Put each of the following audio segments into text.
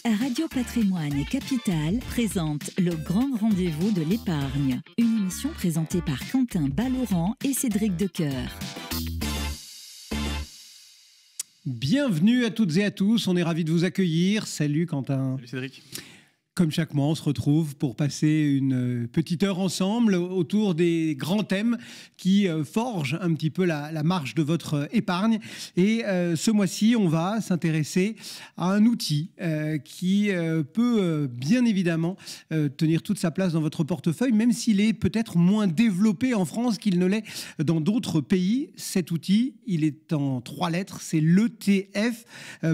Radio Patrimoine et Capital présente le grand rendez-vous de l'épargne. Une émission présentée par Quentin Ballaurent et Cédric Decoeur. Bienvenue à toutes et à tous, on est ravis de vous accueillir. Salut Quentin. Salut Cédric. Comme chaque mois, on se retrouve pour passer une petite heure ensemble autour des grands thèmes qui forgent un petit peu la marche de votre épargne. Et ce mois-ci, on va s'intéresser à un outil qui peut bien évidemment tenir toute sa place dans votre portefeuille, même s'il est peut-être moins développé en France qu'il ne l'est dans d'autres pays. Cet outil, il est en 3 lettres, c'est l'ETF,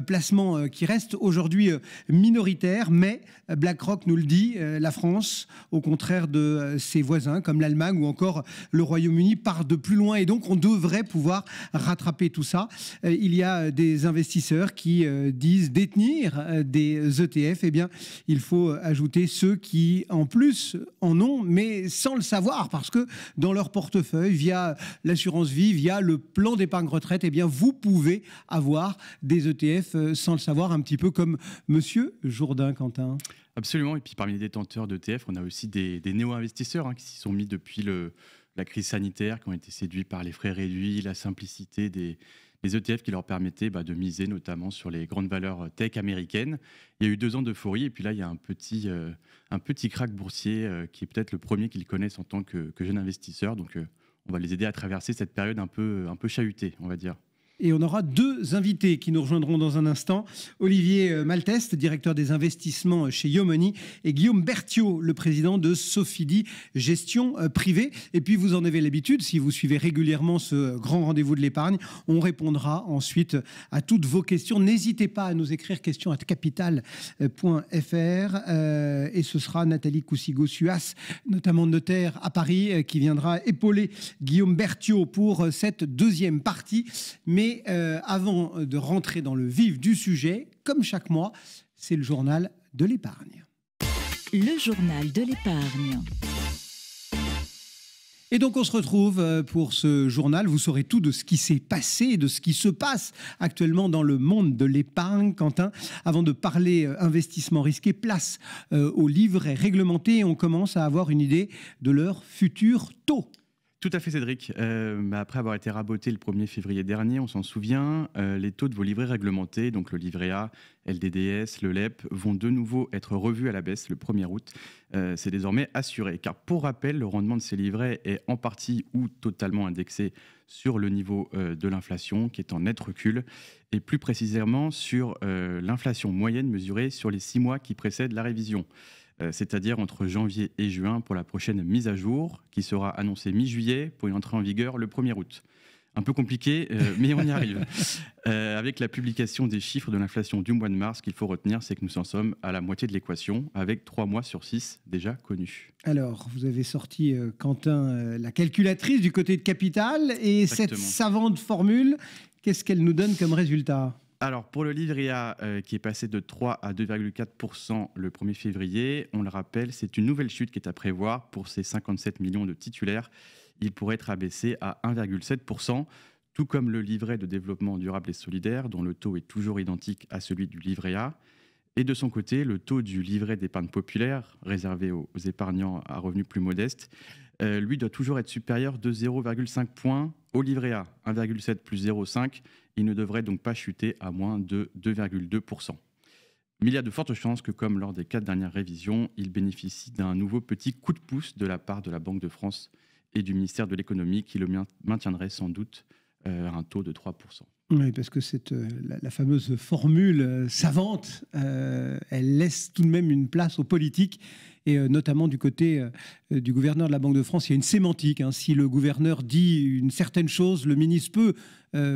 placement qui reste aujourd'hui minoritaire, mais BlackRock nous le dit, la France, au contraire de ses voisins comme l'Allemagne ou encore le Royaume-Uni, part de plus loin et donc on devrait pouvoir rattraper tout ça. Il y a des investisseurs qui disent détenir des ETF. Eh bien, il faut ajouter ceux qui, en plus, en ont, mais sans le savoir, parce que dans leur portefeuille, via l'assurance vie, via le plan d'épargne retraite, eh bien, vous pouvez avoir des ETF sans le savoir, un petit peu comme Monsieur Jourdain, Quentin. Absolument, et puis parmi les détenteurs d'ETF, on a aussi des néo-investisseurs qui s'y sont mis depuis la crise sanitaire, qui ont été séduits par les frais réduits, la simplicité des ETF qui leur permettaient de miser notamment sur les grandes valeurs tech américaines. Il y a eu 2 ans d'euphorie, et puis là, il y a un petit krach boursier qui est peut-être le premier qu'ils connaissent en tant que jeunes investisseurs. Donc, on va les aider à traverser cette période un peu chahutée, on va dire. Et on aura 2 invités qui nous rejoindront dans un instant. Olivier Malteste, directeur des investissements chez Yomoni, et Guillaume Berthiaud, le président de Sofidy Gestion Privée. Et puis vous en avez l'habitude, si vous suivez régulièrement ce grand rendez-vous de l'épargne, on répondra ensuite à toutes vos questions. N'hésitez pas à nous écrire questions@capital.fr et ce sera Nathalie Cousigo-Suas, notamment notaire à Paris, qui viendra épauler Guillaume Berthiaud pour cette 2e partie. Mais avant de rentrer dans le vif du sujet, comme chaque mois, c'est le journal de l'épargne. Le journal de l'épargne. Et donc on se retrouve pour ce journal. Vous saurez tout de ce qui s'est passé, de ce qui se passe actuellement dans le monde de l'épargne. Quentin, avant de parler investissement risqué, place aux livrets réglementés. On commence à avoir une idée de leur futur taux. Tout à fait Cédric. Après avoir été raboté le 1er février dernier, on s'en souvient, les taux de vos livrets réglementés, donc le livret A, LDDS, le LEP, vont de nouveau être revus à la baisse le 1er août. C'est désormais assuré, car pour rappel, le rendement de ces livrets est en partie ou totalement indexé sur le niveau de l'inflation, qui est en net recul, et plus précisément sur l'inflation moyenne mesurée sur les 6 mois qui précèdent la révision. C'est-à-dire entre janvier et juin pour la prochaine mise à jour, qui sera annoncée mi-juillet pour une entrée en vigueur le 1er août. Un peu compliqué, mais on y arrive. Avec la publication des chiffres de l'inflation du mois de mars, ce qu'il faut retenir, c'est que nous en sommes à la moitié de l'équation, avec 3 mois sur 6 déjà connus. Alors, vous avez sorti, Quentin, la calculatrice du côté de Capital, et Exactement. Cette savante formule, qu'est-ce qu'elle nous donne comme résultat ? Alors, pour le livret A, qui est passé de 3 à 2,4% le 1er février, on le rappelle, c'est une nouvelle chute qui est à prévoir pour ces 57 millions de titulaires. Il pourrait être abaissé à 1,7%, tout comme le livret de développement durable et solidaire, dont le taux est toujours identique à celui du livret A. Et de son côté, le taux du livret d'épargne populaire, réservé aux épargnants à revenus plus modestes, lui doit toujours être supérieur de 0,5 points au livret A, 1,7 plus 0,5. Il ne devrait donc pas chuter à moins de 2,2%. Mais il y a de fortes chances que, comme lors des 4 dernières révisions, il bénéficie d'un nouveau petit coup de pouce de la part de la Banque de France et du ministère de l'économie, qui le maintiendrait sans doute à un taux de 3%. Oui, parce que c'est la fameuse formule savante, elle laisse tout de même une place aux politiques, et notamment du côté du gouverneur de la Banque de France, il y a une sémantique. Si le gouverneur dit une certaine chose, le ministre peut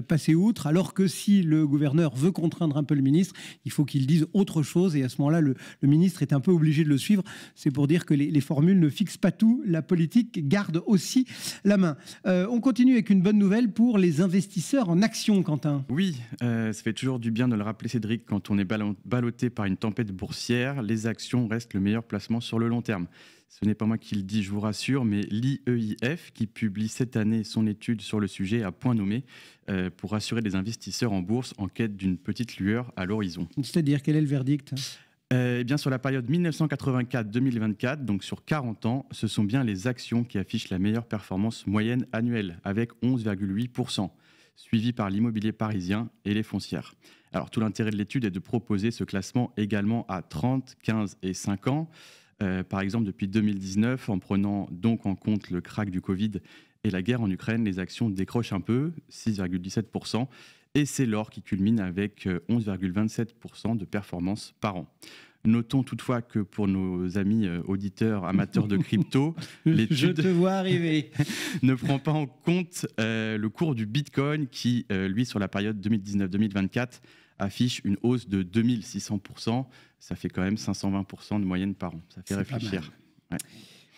passer outre, alors que si le gouverneur veut contraindre un peu le ministre, il faut qu'il dise autre chose, et à ce moment-là, le ministre est un peu obligé de le suivre. C'est pour dire que les formules ne fixent pas tout, la politique garde aussi la main. On continue avec une bonne nouvelle pour les investisseurs en actions, Quentin. Oui, ça fait toujours du bien de le rappeler, Cédric, quand on est ballotté par une tempête boursière, les actions restent le meilleur placement sur le long terme. Ce n'est pas moi qui le dis, je vous rassure, mais l'IEIF, qui publie cette année son étude sur le sujet à point nommé, pour rassurer les investisseurs en bourse en quête d'une petite lueur à l'horizon. C'est-à-dire, quel est le verdict ? Eh bien, sur la période 1984-2024, donc sur 40 ans, ce sont bien les actions qui affichent la meilleure performance moyenne annuelle, avec 11,8%, suivi par l'immobilier parisien et les foncières. Alors, tout l'intérêt de l'étude est de proposer ce classement également à 30, 15 et 5 ans. Par exemple, depuis 2019, en prenant donc en compte le krach du Covid et la guerre en Ukraine, les actions décrochent un peu, 6,17%. Et c'est l'or qui culmine avec 11,27% de performance par an. Notons toutefois que pour nos amis auditeurs amateurs de crypto, l'étude Je te vois arriver. ne prend pas en compte le cours du Bitcoin qui, lui, sur la période 2019-2024, affiche une hausse de 2600%. Ça fait quand même 520% de moyenne par an. Ça fait réfléchir. Ouais.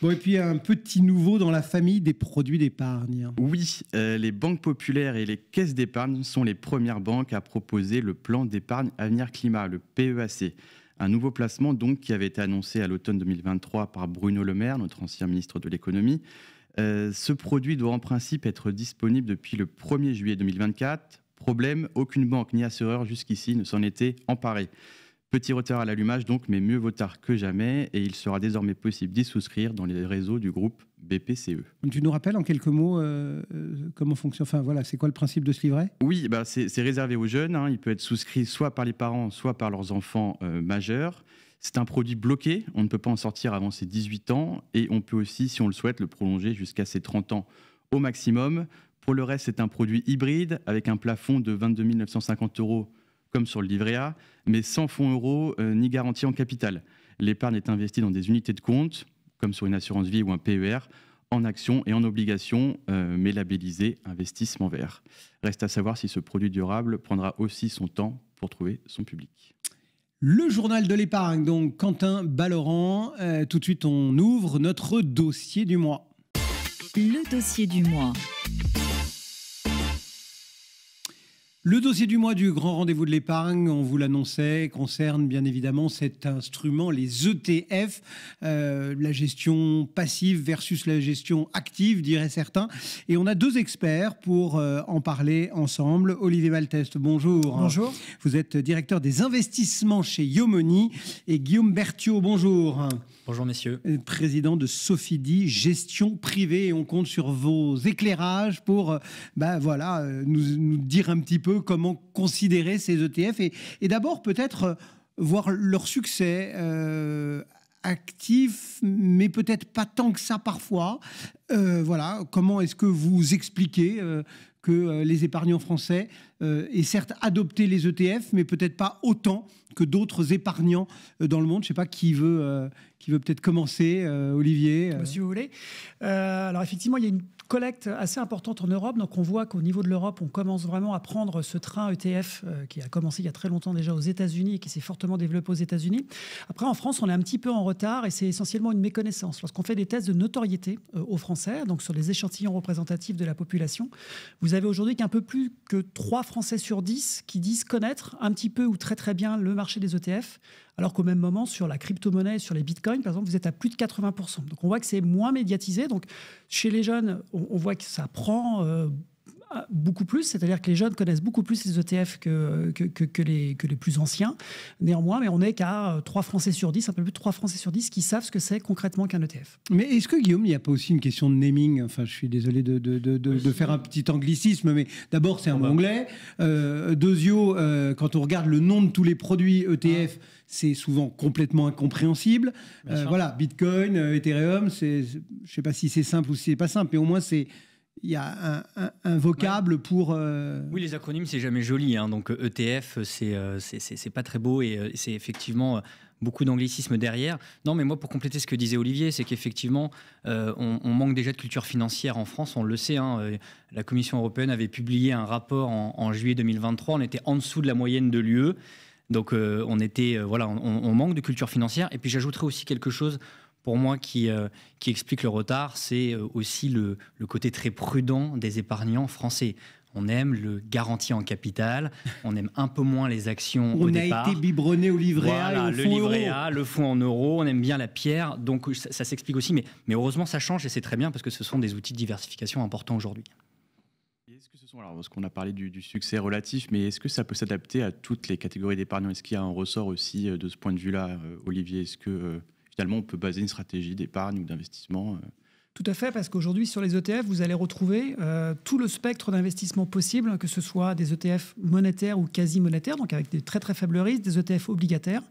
Bon, et puis un petit nouveau dans la famille des produits d'épargne. Oui, les banques populaires et les caisses d'épargne sont les premières banques à proposer le plan d'épargne avenir climat, le PEAC. Un nouveau placement donc qui avait été annoncé à l'automne 2023 par Bruno Le Maire, notre ancien ministre de l'économie. Ce produit doit en principe être disponible depuis le 1er juillet 2024. Problème, aucune banque ni assureur jusqu'ici ne s'en était emparée. Petit retard à l'allumage donc, mais mieux vaut tard que jamais, et il sera désormais possible d'y souscrire dans les réseaux du groupe BPCE. Tu nous rappelles en quelques mots comment fonctionne, enfin voilà, c'est quoi le principe de ce livret? Oui, c'est réservé aux jeunes, hein. Il peut être souscrit soit par les parents, soit par leurs enfants majeurs. C'est un produit bloqué, on ne peut pas en sortir avant ses 18 ans, et on peut aussi, si on le souhaite, le prolonger jusqu'à ses 30 ans au maximum. Pour le reste, c'est un produit hybride, avec un plafond de 22 950 € comme sur le livret A, mais sans fonds euros ni garantie en capital. L'épargne est investie dans des unités de compte, comme sur une assurance vie ou un PER, en actions et en obligations, mais labellisé investissement vert. Reste à savoir si ce produit durable prendra aussi son temps pour trouver son public. Le journal de l'épargne, donc Quentin Balleran. Tout de suite, on ouvre notre dossier du mois. Le dossier du mois. Le dossier du mois du grand rendez-vous de l'épargne, on vous l'annonçait, concerne bien évidemment cet instrument, les ETF, la gestion passive versus la gestion active, diraient certains. Et on a deux experts pour en parler ensemble. Olivier Malteste, bonjour. Bonjour. Vous êtes directeur des investissements chez Yomoni. Et Guillaume Berthiaud, bonjour. Bonjour messieurs. Président de Sofidy Gestion Privée. Et on compte sur vos éclairages pour nous dire un petit peu comment considérer ces ETF et d'abord peut-être voir leur succès actif, mais peut-être pas tant que ça parfois. Comment est-ce que vous expliquez que les épargnants français aient certes adopté les ETF, mais peut-être pas autant que d'autres épargnants dans le monde? Je ne sais pas qui veut peut-être commencer, Olivier. Si vous voulez. Alors effectivement, il y a une collecte assez importante en Europe. Donc on voit qu'au niveau de l'Europe, on commence vraiment à prendre ce train ETF qui a commencé il y a très longtemps déjà aux États-Unis et qui s'est fortement développé aux États-Unis. Après, en France, on est un petit peu en retard et c'est essentiellement une méconnaissance. Lorsqu'on fait des tests de notoriété aux Français, donc sur les échantillons représentatifs de la population, vous avez aujourd'hui qu'un peu plus que 3 Français sur 10 qui disent connaître un petit peu ou très très bien le marché des ETF, alors qu'au même moment, sur la crypto-monnaie, sur les bitcoins, par exemple, vous êtes à plus de 80%. Donc on voit que c'est moins médiatisé. Donc chez les jeunes, on voit que ça prend beaucoup plus, c'est-à-dire que les jeunes connaissent beaucoup plus les ETF que les plus anciens. Néanmoins, mais on n'est qu'à 3 Français sur 10, un peu plus de 3 Français sur 10 qui savent ce que c'est concrètement qu'un ETF. Mais est-ce que, Guillaume, il n'y a pas aussi une question de naming? Enfin, je suis désolé de faire un petit anglicisme, mais d'abord, c'est un mot anglais. Deuxio, quand on regarde le nom de tous les produits ETF, c'est souvent complètement incompréhensible. Bitcoin, Ethereum, je ne sais pas si c'est simple ou si c'est pas simple, mais au moins il y a un vocable pour... Oui, les acronymes, c'est jamais joli. Hein. Donc ETF, c'est pas très beau et c'est effectivement beaucoup d'anglicisme derrière. Non, mais moi, pour compléter ce que disait Olivier, c'est qu'effectivement, on manque déjà de culture financière en France, on le sait. Hein. La Commission européenne avait publié un rapport en juillet 2023. On était en dessous de la moyenne de l'UE. Donc, on manque de culture financière. Et puis, j'ajouterais aussi quelque chose pour moi qui explique le retard, c'est aussi le côté très prudent des épargnants français. On aime le garanti en capital, on aime un peu moins les actions au départ. On a été biberonné au livret A et au fonds euro. Le livret A, le fonds en euros, on aime bien la pierre, donc ça s'explique aussi. Mais heureusement, ça change et c'est très bien parce que ce sont des outils de diversification importants aujourd'hui. Est-ce que ce sont Alors, parce qu'on a parlé du succès relatif, mais est-ce que ça peut s'adapter à toutes les catégories d'épargnants? Est-ce qu'il y a un ressort aussi de ce point de vue-là, Olivier? Est-ce que finalement on peut baser une stratégie d'épargne ou d'investissement Tout à fait, parce qu'aujourd'hui, sur les ETF, vous allez retrouver tout le spectre d'investissement possible, que ce soit des ETF monétaires ou quasi monétaires, donc avec des très très faibles risques, des ETF obligataires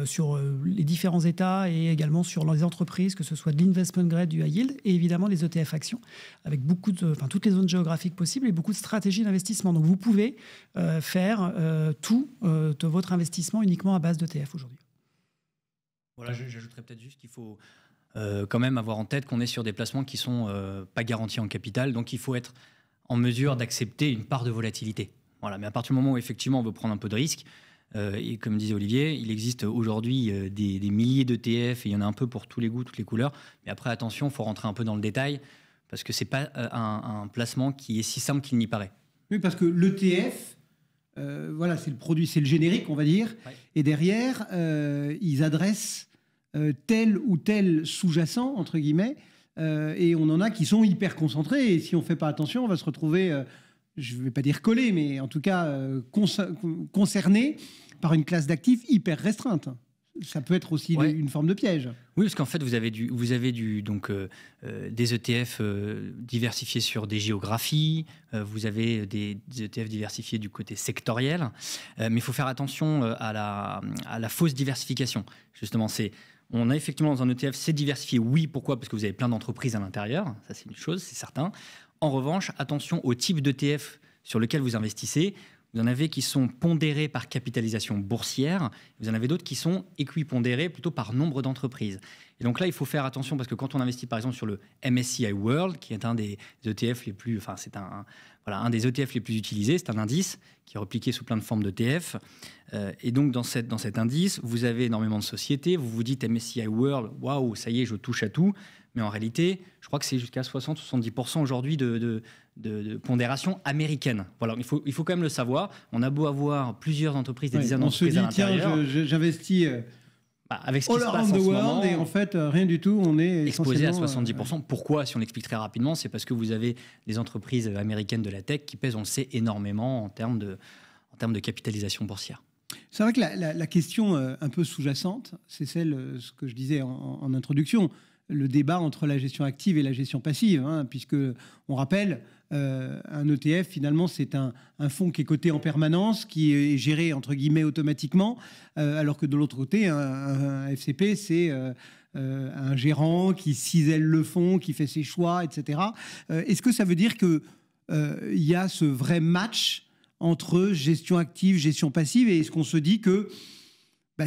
sur les différents États et également sur les entreprises, que ce soit de l'investment grade, du high yield, et évidemment les ETF actions, avec toutes les zones géographiques possibles et beaucoup de stratégies d'investissement. Donc vous pouvez faire tout de votre investissement uniquement à base d'ETF aujourd'hui. Voilà, j'ajouterais peut-être juste qu'il faut quand même avoir en tête qu'on est sur des placements qui ne sont pas garantis en capital, donc il faut être en mesure d'accepter une part de volatilité. Voilà, mais à partir du moment où effectivement on veut prendre un peu de risque, et comme disait Olivier, il existe aujourd'hui des milliers d'ETF et il y en a un peu pour tous les goûts, toutes les couleurs. Mais après, attention, il faut rentrer un peu dans le détail parce que ce n'est pas un placement qui est si simple qu'il n'y paraît. Oui, parce que l'ETF, voilà, c'est le produit, c'est le générique, on va dire. Ouais. Et derrière, ils adressent tel ou tel sous-jacent, entre guillemets, et on en a qui sont hyper concentrés. Et si on ne fait pas attention, on va se retrouver... je ne vais pas dire collé, mais en tout cas concerné par une classe d'actifs hyper restreinte. Ça peut être aussi une forme de piège. Oui, parce qu'en fait, vous avez des ETF diversifiés sur des géographies, vous avez des ETF diversifiés du côté sectoriel, mais il faut faire attention à la fausse diversification. Justement, on a effectivement dans un ETF, c'est diversifié, oui, pourquoi? Parce que vous avez plein d'entreprises à l'intérieur, ça c'est une chose, c'est certain. En revanche, attention au type d'ETF sur lequel vous investissez. Vous en avez qui sont pondérés par capitalisation boursière. Vous en avez d'autres qui sont équipondérés plutôt par nombre d'entreprises. Et donc là, il faut faire attention parce que quand on investit par exemple sur le MSCI World, qui est un des ETF les plus, enfin c'est un des ETF les plus utilisés, c'est un indice qui est repliqué sous plein de formes d'ETF. Et donc dans cet indice, vous avez énormément de sociétés. Vous vous dites MSCI World, waouh, ça y est, je touche à tout. Mais en réalité, je crois que c'est jusqu'à 60-70% aujourd'hui de pondération américaine. Voilà, il faut quand même le savoir. On a beau avoir plusieurs entreprises, des dizaines d'entreprises à l'intérieur. On se dit, tiens, j'investis avec ce qui all se passe around en the ce world, moment, et en fait, rien du tout. On est exposé à 70%. Pourquoi? Si on l'explique très rapidement, c'est parce que vous avez des entreprises américaines de la tech qui pèsent, on le sait, énormément en termes de capitalisation boursière. C'est vrai que la question un peu sous-jacente, c'est ce que je disais en introduction, le débat entre la gestion active et la gestion passive, puisque on rappelle, un ETF, finalement, c'est un fonds qui est coté en permanence, qui est géré, entre guillemets, automatiquement, alors que de l'autre côté, un FCP, c'est un gérant qui cisèle le fonds, qui fait ses choix, etc. Est-ce que ça veut dire qu'il y a ce vrai match entre gestion active, gestion passive, et est-ce qu'on se dit que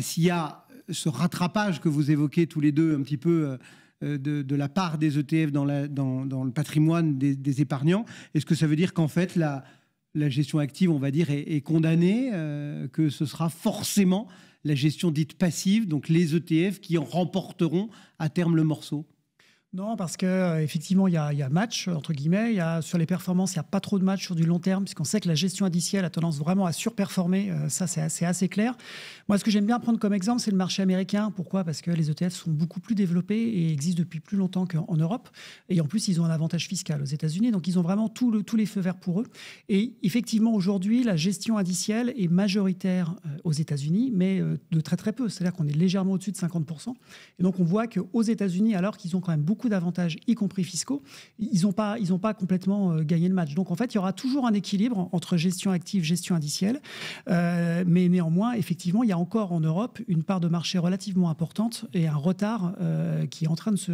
s'il y a ce rattrapage que vous évoquez tous les deux un petit peu de la part des ETF dans le patrimoine des épargnants, est-ce que ça veut dire qu'en fait la gestion active, on va dire, est condamnée, que ce sera forcément la gestion dite passive, donc les ETF qui en remporteront à terme le morceau? Non, parce qu'effectivement, il y a match, entre guillemets. Sur les performances, il n'y a pas trop de match sur du long terme, puisqu'on sait que la gestion indicielle a tendance vraiment à surperformer. Ça, c'est assez clair. Moi, ce que j'aime bien prendre comme exemple, c'est le marché américain. Pourquoi? Parce que les ETF sont beaucoup plus développés et existent depuis plus longtemps qu'en Europe. Et en plus, ils ont un avantage fiscal aux États-Unis. Donc, ils ont vraiment tous les feux verts pour eux. Et effectivement, aujourd'hui, la gestion indicielle est majoritaire aux États-Unis, mais de très, très peu. C'est-à-dire qu'on est légèrement au-dessus de 50%. Et donc, on voit qu'aux États-Unis, alors qu'ils ont quand même beaucoup d'avantages, y compris fiscaux, ils n'ont pas complètement gagné le match. Donc en fait, il y aura toujours un équilibre entre gestion active, gestion indicielle, mais néanmoins, effectivement, il y a encore en Europe une part de marché relativement importante et un retard qui est en train de se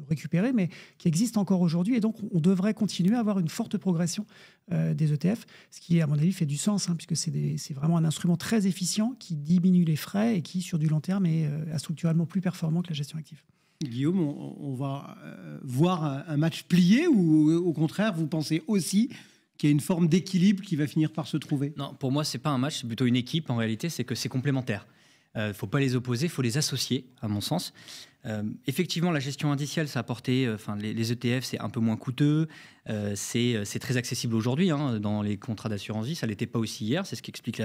récupérer, mais qui existe encore aujourd'hui. Et donc, on devrait continuer à avoir une forte progression des ETF, ce qui, à mon avis, fait du sens, puisque c'est vraiment un instrument très efficient qui diminue les frais et qui, sur du long terme, est structurellement plus performant que la gestion active. Guillaume, on va voir un match plié, ou au contraire, vous pensez aussi qu'il y a une forme d'équilibre qui va finir par se trouver? Non, pour moi, c'est pas un match, c'est plutôt une équipe. En réalité, c'est que c'est complémentaire. Il ne faut pas les opposer, il faut les associer, à mon sens. Effectivement, la gestion indicielle, ça a apporté, les ETF, c'est un peu moins coûteux, c'est très accessible aujourd'hui dans les contrats d'assurance vie. Ça ne l'était pas aussi hier, c'est ce qui explique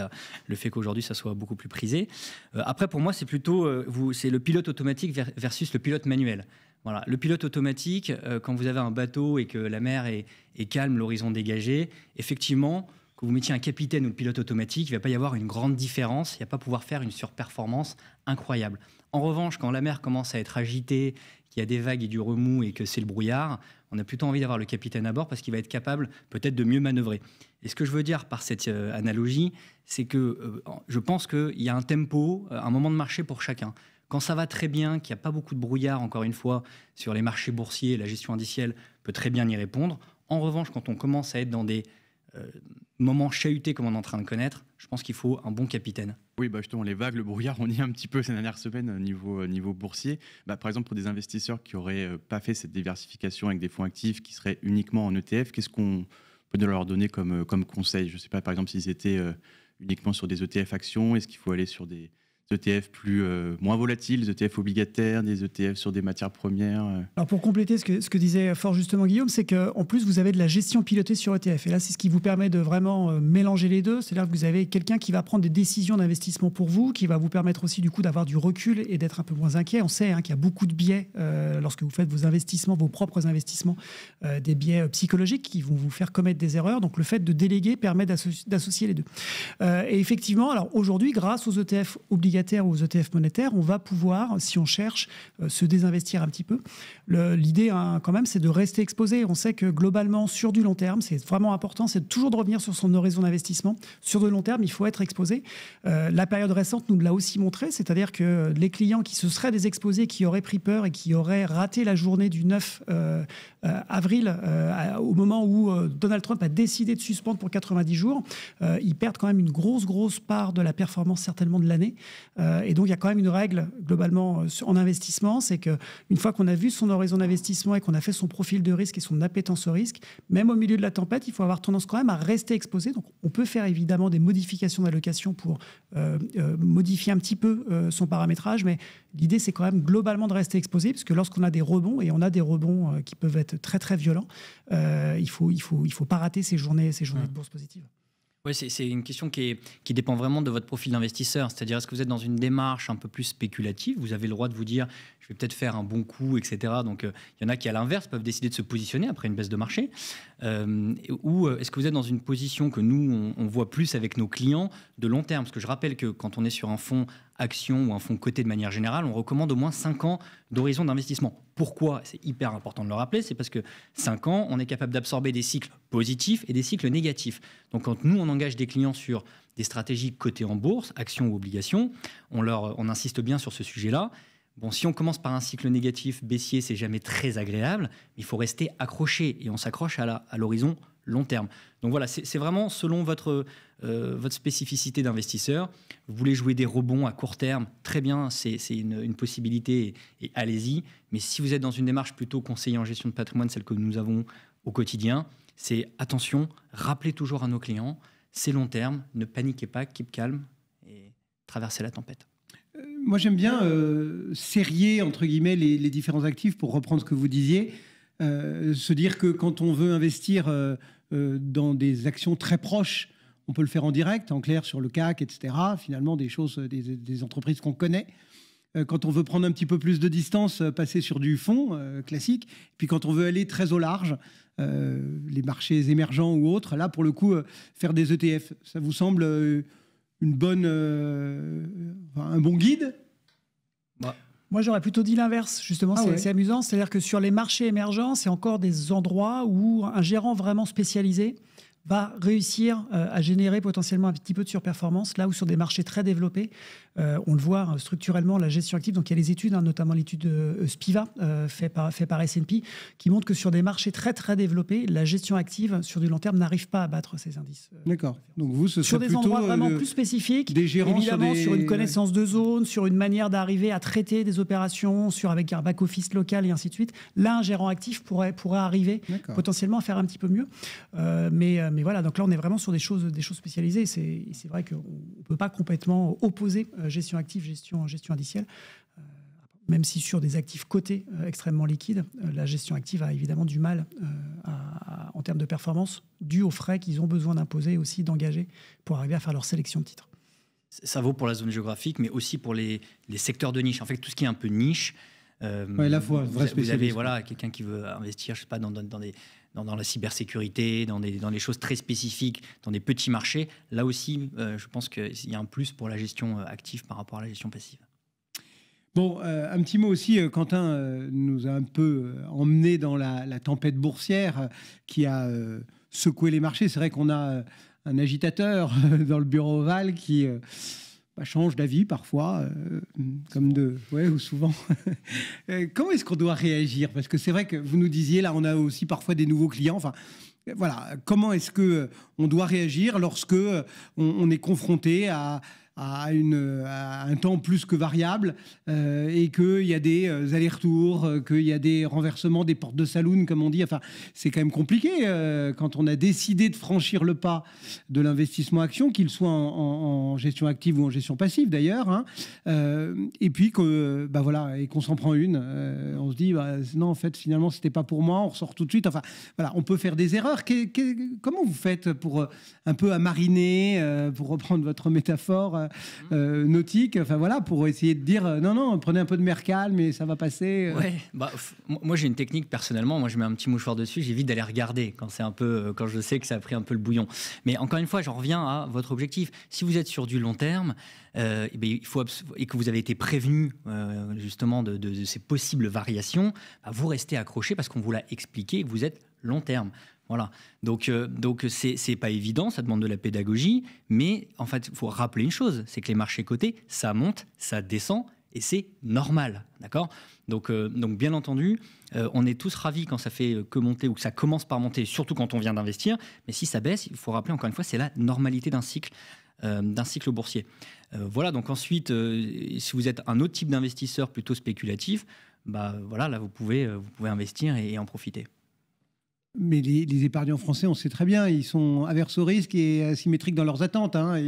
le fait qu'aujourd'hui, ça soit beaucoup plus prisé. Après, pour moi, c'est plutôt c'est le pilote automatique versus le pilote manuel. Voilà. Le pilote automatique, quand vous avez un bateau et que la mer est calme, l'horizon dégagé, effectivement, que vous mettiez un capitaine ou le pilote automatique, il ne va pas y avoir une grande différence, il ne va pas pouvoir faire une surperformance incroyable. En revanche, quand la mer commence à être agitée, qu'il y a des vagues et du remous et que c'est le brouillard, on a plutôt envie d'avoir le capitaine à bord parce qu'il va être capable peut-être de mieux manœuvrer. Et ce que je veux dire par cette analogie, c'est que je pense qu'il y a un tempo, un moment de marché pour chacun. Quand ça va très bien, qu'il n'y a pas beaucoup de brouillard, encore une fois, sur les marchés boursiers, la gestion indicielle peut très bien y répondre. En revanche, quand on commence à être dans des moments chahutés comme on est en train de connaître, je pense qu'il faut un bon capitaine. Oui, justement, les vagues, le brouillard, on y est un petit peu ces dernières semaines niveau boursier. Par exemple, pour des investisseurs qui n'auraient pas fait cette diversification avec des fonds actifs qui seraient uniquement en ETF, qu'est-ce qu'on peut leur donner comme conseil? Je ne sais pas, par exemple, s'ils étaient uniquement sur des ETF actions, est-ce qu'il faut aller sur des ETF moins volatiles, des ETF obligataires, des ETF sur des matières premières? Alors pour compléter ce que disait fort justement Guillaume, c'est qu'en plus vous avez de la gestion pilotée sur ETF. Et là, c'est ce qui vous permet de vraiment mélanger les deux. C'est-à-dire que vous avez quelqu'un qui va prendre des décisions d'investissement pour vous, qui va vous permettre aussi du coup d'avoir du recul et d'être un peu moins inquiet. On sait qu'il y a beaucoup de biais lorsque vous faites vos investissements, vos propres investissements, des biais psychologiques qui vont vous faire commettre des erreurs. Donc le fait de déléguer permet d'associer les deux. Et effectivement, alors aujourd'hui, grâce aux ETF obligataires, ou aux ETF monétaires, on va pouvoir, si on cherche, se désinvestir un petit peu. L'idée, quand même, c'est de rester exposé. On sait que globalement, sur du long terme, c'est vraiment important, c'est toujours de revenir sur son horizon d'investissement. Sur de long terme, il faut être exposé. La période récente nous l'a aussi montré, c'est-à-dire que les clients qui se seraient désexposés, qui auraient pris peur et qui auraient raté la journée du 9 avril, au moment où Donald Trump a décidé de suspendre pour 90 jours, ils perdent quand même une grosse part de la performance certainement de l'année. Et donc, il y a quand même une règle, globalement, en investissement, c'est qu'une fois qu'on a vu son horizon d'investissement et qu'on a fait son profil de risque et son appétence au risque, même au milieu de la tempête, il faut avoir tendance quand même à rester exposé. Donc, on peut faire évidemment des modifications d'allocation pour modifier un petit peu son paramétrage, mais l'idée, c'est quand même globalement de rester exposé, parce que lorsqu'on a des rebonds, et on a des rebonds qui peuvent être très, très violents, il faut pas rater ces journées de bourse positive. Oui, c'est une question qui dépend vraiment de votre profil d'investisseur. C'est-à-dire, est-ce que vous êtes dans une démarche un peu plus spéculative? Vous avez le droit de vous dire, je vais peut-être faire un bon coup, etc. Donc, il y en a qui, à l'inverse, peuvent décider de se positionner après une baisse de marché. Ou est-ce que vous êtes dans une position que nous, on voit plus avec nos clients de long terme? Parce que je rappelle que quand on est sur un fonds action ou un fonds coté de manière générale, on recommande au moins 5 ans d'horizon d'investissement. Pourquoi? C'est hyper important de le rappeler, c'est parce que 5 ans, on est capable d'absorber des cycles positifs et des cycles négatifs. Donc quand nous, on engage des clients sur des stratégies cotées en bourse, actions ou obligations, on insiste bien sur ce sujet-là. Bon, si on commence par un cycle négatif, baissier, c'est jamais très agréable, mais il faut rester accroché et on s'accroche à l'horizon long terme. Donc voilà, c'est vraiment selon votre spécificité d'investisseur. Vous voulez jouer des rebonds à court terme, très bien, c'est une possibilité et allez-y. Mais si vous êtes dans une démarche plutôt conseiller en gestion de patrimoine, celle que nous avons au quotidien, c'est attention, rappelez toujours à nos clients, c'est long terme, ne paniquez pas, keep calm et traversez la tempête. Moi, j'aime bien serrer, entre guillemets, les différents actifs, pour reprendre ce que vous disiez. Se dire que quand on veut investir dans des actions très proches, on peut le faire en direct, en clair sur le CAC, etc. Finalement, des choses, des entreprises qu'on connaît. Quand on veut prendre un petit peu plus de distance, passer sur du fonds classique. Puis quand on veut aller très au large, les marchés émergents ou autres, là, pour le coup, faire des ETF. Ça vous semble un bon guide? Moi, j'aurais plutôt dit l'inverse, justement. C'est amusant. C'est-à-dire que sur les marchés émergents, c'est encore des endroits où un gérant vraiment spécialisé va réussir à générer potentiellement un petit peu de surperformance, là où sur des marchés très développés, on le voit structurellement, la gestion active, donc il y a les études, notamment l'étude Spiva, fait par S&P, qui montre que sur des marchés très très développés, la gestion active sur du long terme n'arrive pas à battre ces indices. D'accord. Donc vous, ce sur serait des plutôt endroits vraiment plus spécifiques, des gérants évidemment sur une connaissance de zone, sur une manière d'arriver à traiter des opérations, avec un back-office local et ainsi de suite. Là, un gérant actif pourrait arriver potentiellement à faire un petit peu mieux. Mais voilà, donc là, on est vraiment sur des choses spécialisées. C'est vrai qu'on ne peut pas complètement opposer gestion active, gestion indicielle. Même si sur des actifs cotés extrêmement liquides, la gestion active a évidemment du mal en termes de performance, dû aux frais qu'ils ont besoin d'imposer et aussi d'engager pour arriver à faire leur sélection de titres. Ça vaut pour la zone géographique, mais aussi pour les secteurs de niche. En fait, tout ce qui est un peu niche, là, faut un vrai vous avez spécialiste. quelqu'un qui veut investir, je sais pas, dans la cybersécurité, dans des choses très spécifiques, dans des petits marchés. Là aussi, je pense qu'il y a un plus pour la gestion active par rapport à la gestion passive. Bon, un petit mot aussi, Quentin nous a un peu emmené dans la tempête boursière qui a secoué les marchés. C'est vrai qu'on a un agitateur dans le bureau ovale qui change d'avis parfois, ou souvent. Comment est-ce qu'on doit réagir? Parce que c'est vrai que vous nous disiez, là, on a aussi parfois des nouveaux clients. Enfin, voilà, comment est-ce qu'on doit réagir lorsque on est confronté à un temps plus que variable et qu'il y a des allers-retours, qu'il y a des renversements, des portes de saloon, comme on dit. Enfin, c'est quand même compliqué quand on a décidé de franchir le pas de l'investissement action, qu'il soit en gestion active ou en gestion passive d'ailleurs. Hein. Et puis et qu'on s'en prend une. On se dit, non, en fait, finalement, c'était pas pour moi. On ressort tout de suite. Enfin, voilà, on peut faire des erreurs. Comment vous faites pour un peu amariner, pour reprendre votre métaphore nautique, enfin voilà, pour essayer de dire non, prenez un peu de mer calme et ça va passer. Ouais, moi j'ai une technique personnellement, moi je mets un petit mouchoir dessus, j'évite d'aller regarder quand c'est un peu, quand je sais que ça a pris un peu le bouillon. Mais encore une fois, j'en reviens à votre objectif. Si vous êtes sur du long terme, il faut et que vous avez été prévenu justement de ces possibles variations, vous restez accroché parce qu'on vous l'a expliqué, vous êtes long terme. Voilà. Donc c'est pas évident, ça demande de la pédagogie, mais en fait, il faut rappeler une chose, c'est que les marchés cotés, ça monte, ça descend, et c'est normal, d'accord ? Donc bien entendu, on est tous ravis quand ça fait que monter ou que ça commence par monter, surtout quand on vient d'investir, mais si ça baisse, il faut rappeler encore une fois, c'est la normalité d'un cycle boursier. Voilà, donc ensuite, si vous êtes un autre type d'investisseur plutôt spéculatif, là vous pouvez investir et en profiter. Mais les épargnants français, on sait très bien, ils sont averses au risque et asymétriques dans leurs attentes. Hein,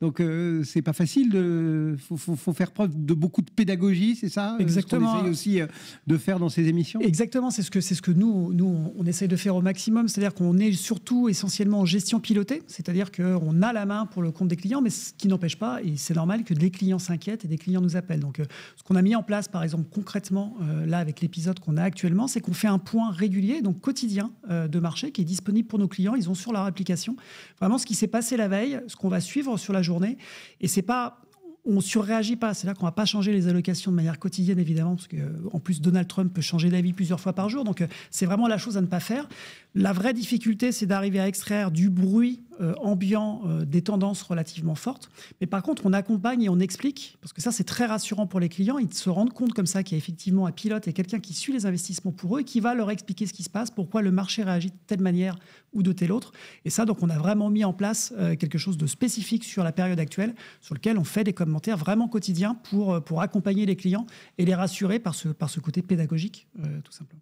donc, c'est pas facile. Faut faire preuve de beaucoup de pédagogie, c'est ça? Exactement. Ce qu'on essaye aussi de faire dans ces émissions. Exactement, c'est ce que nous on essaye de faire au maximum. C'est-à-dire qu'on est surtout essentiellement en gestion pilotée. C'est-à-dire qu'on a la main pour le compte des clients, mais ce qui n'empêche pas, et c'est normal, que des clients s'inquiètent et des clients nous appellent. Donc, ce qu'on a mis en place, par exemple, concrètement, là, avec l'épisode qu'on a actuellement, c'est qu'on fait un point régulier, donc quotidien, de marché, qui est disponible pour nos clients. Ils ont sur leur application vraiment ce qui s'est passé la veille, ce qu'on va suivre sur la journée. Et c'est pas, on surréagit pas. C'est là qu'on va pas changer les allocations de manière quotidienne, évidemment, parce que en plus Donald Trump peut changer d'avis plusieurs fois par jour. Donc c'est vraiment la chose à ne pas faire. La vraie difficulté, c'est d'arriver à extraire du bruit ambiant des tendances relativement fortes. Mais par contre, on accompagne et on explique, parce que ça, c'est très rassurant pour les clients. Ils se rendent compte comme ça qu'il y a effectivement un pilote et quelqu'un qui suit les investissements pour eux et qui va leur expliquer ce qui se passe, pourquoi le marché réagit de telle manière ou de telle autre. Et ça, donc, on a vraiment mis en place quelque chose de spécifique sur la période actuelle, sur lequel on fait des commentaires vraiment quotidiens pour accompagner les clients et les rassurer par ce côté pédagogique, tout simplement.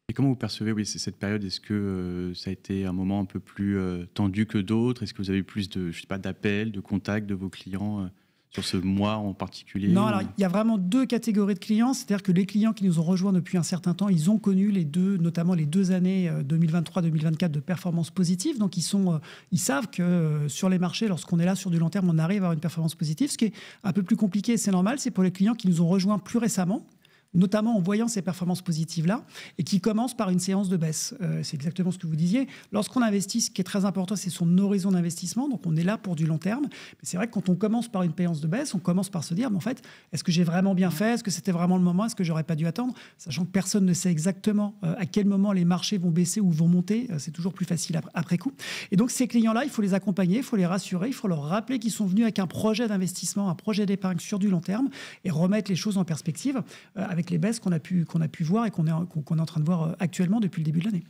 Et comment vous percevez cette période? Est-ce que ça a été un moment un peu plus tendu que d'autres? Est-ce que vous avez eu plus d'appels, de contacts de vos clients sur ce mois en particulier? Non, alors il y a vraiment deux catégories de clients. C'est-à-dire que les clients qui nous ont rejoints depuis un certain temps, ils ont connu notamment les 2 années 2023-2024 de performance positive. Donc ils savent que sur les marchés, lorsqu'on est là sur du long terme, on arrive à avoir une performance positive. Ce qui est un peu plus compliqué, c'est normal, c'est pour les clients qui nous ont rejoints plus récemment, notamment en voyant ces performances positives-là, et qui commencent par une séance de baisse. C'est exactement ce que vous disiez. Lorsqu'on investit, ce qui est très important, c'est son horizon d'investissement. Donc, on est là pour du long terme. Mais c'est vrai que quand on commence par une séance de baisse, on commence par se dire, mais en fait, est-ce que j'ai vraiment bien fait? Est-ce que c'était vraiment le moment? Est-ce que j'aurais pas dû attendre? Sachant que personne ne sait exactement à quel moment les marchés vont baisser ou vont monter. C'est toujours plus facile après coup. Et donc, ces clients-là, il faut les accompagner, il faut les rassurer, il faut leur rappeler qu'ils sont venus avec un projet d'investissement, un projet d'épargne sur du long terme et remettre les choses en perspective avec les baisses qu'on a pu voir et qu'on est en train de voir actuellement depuis le début de l'année.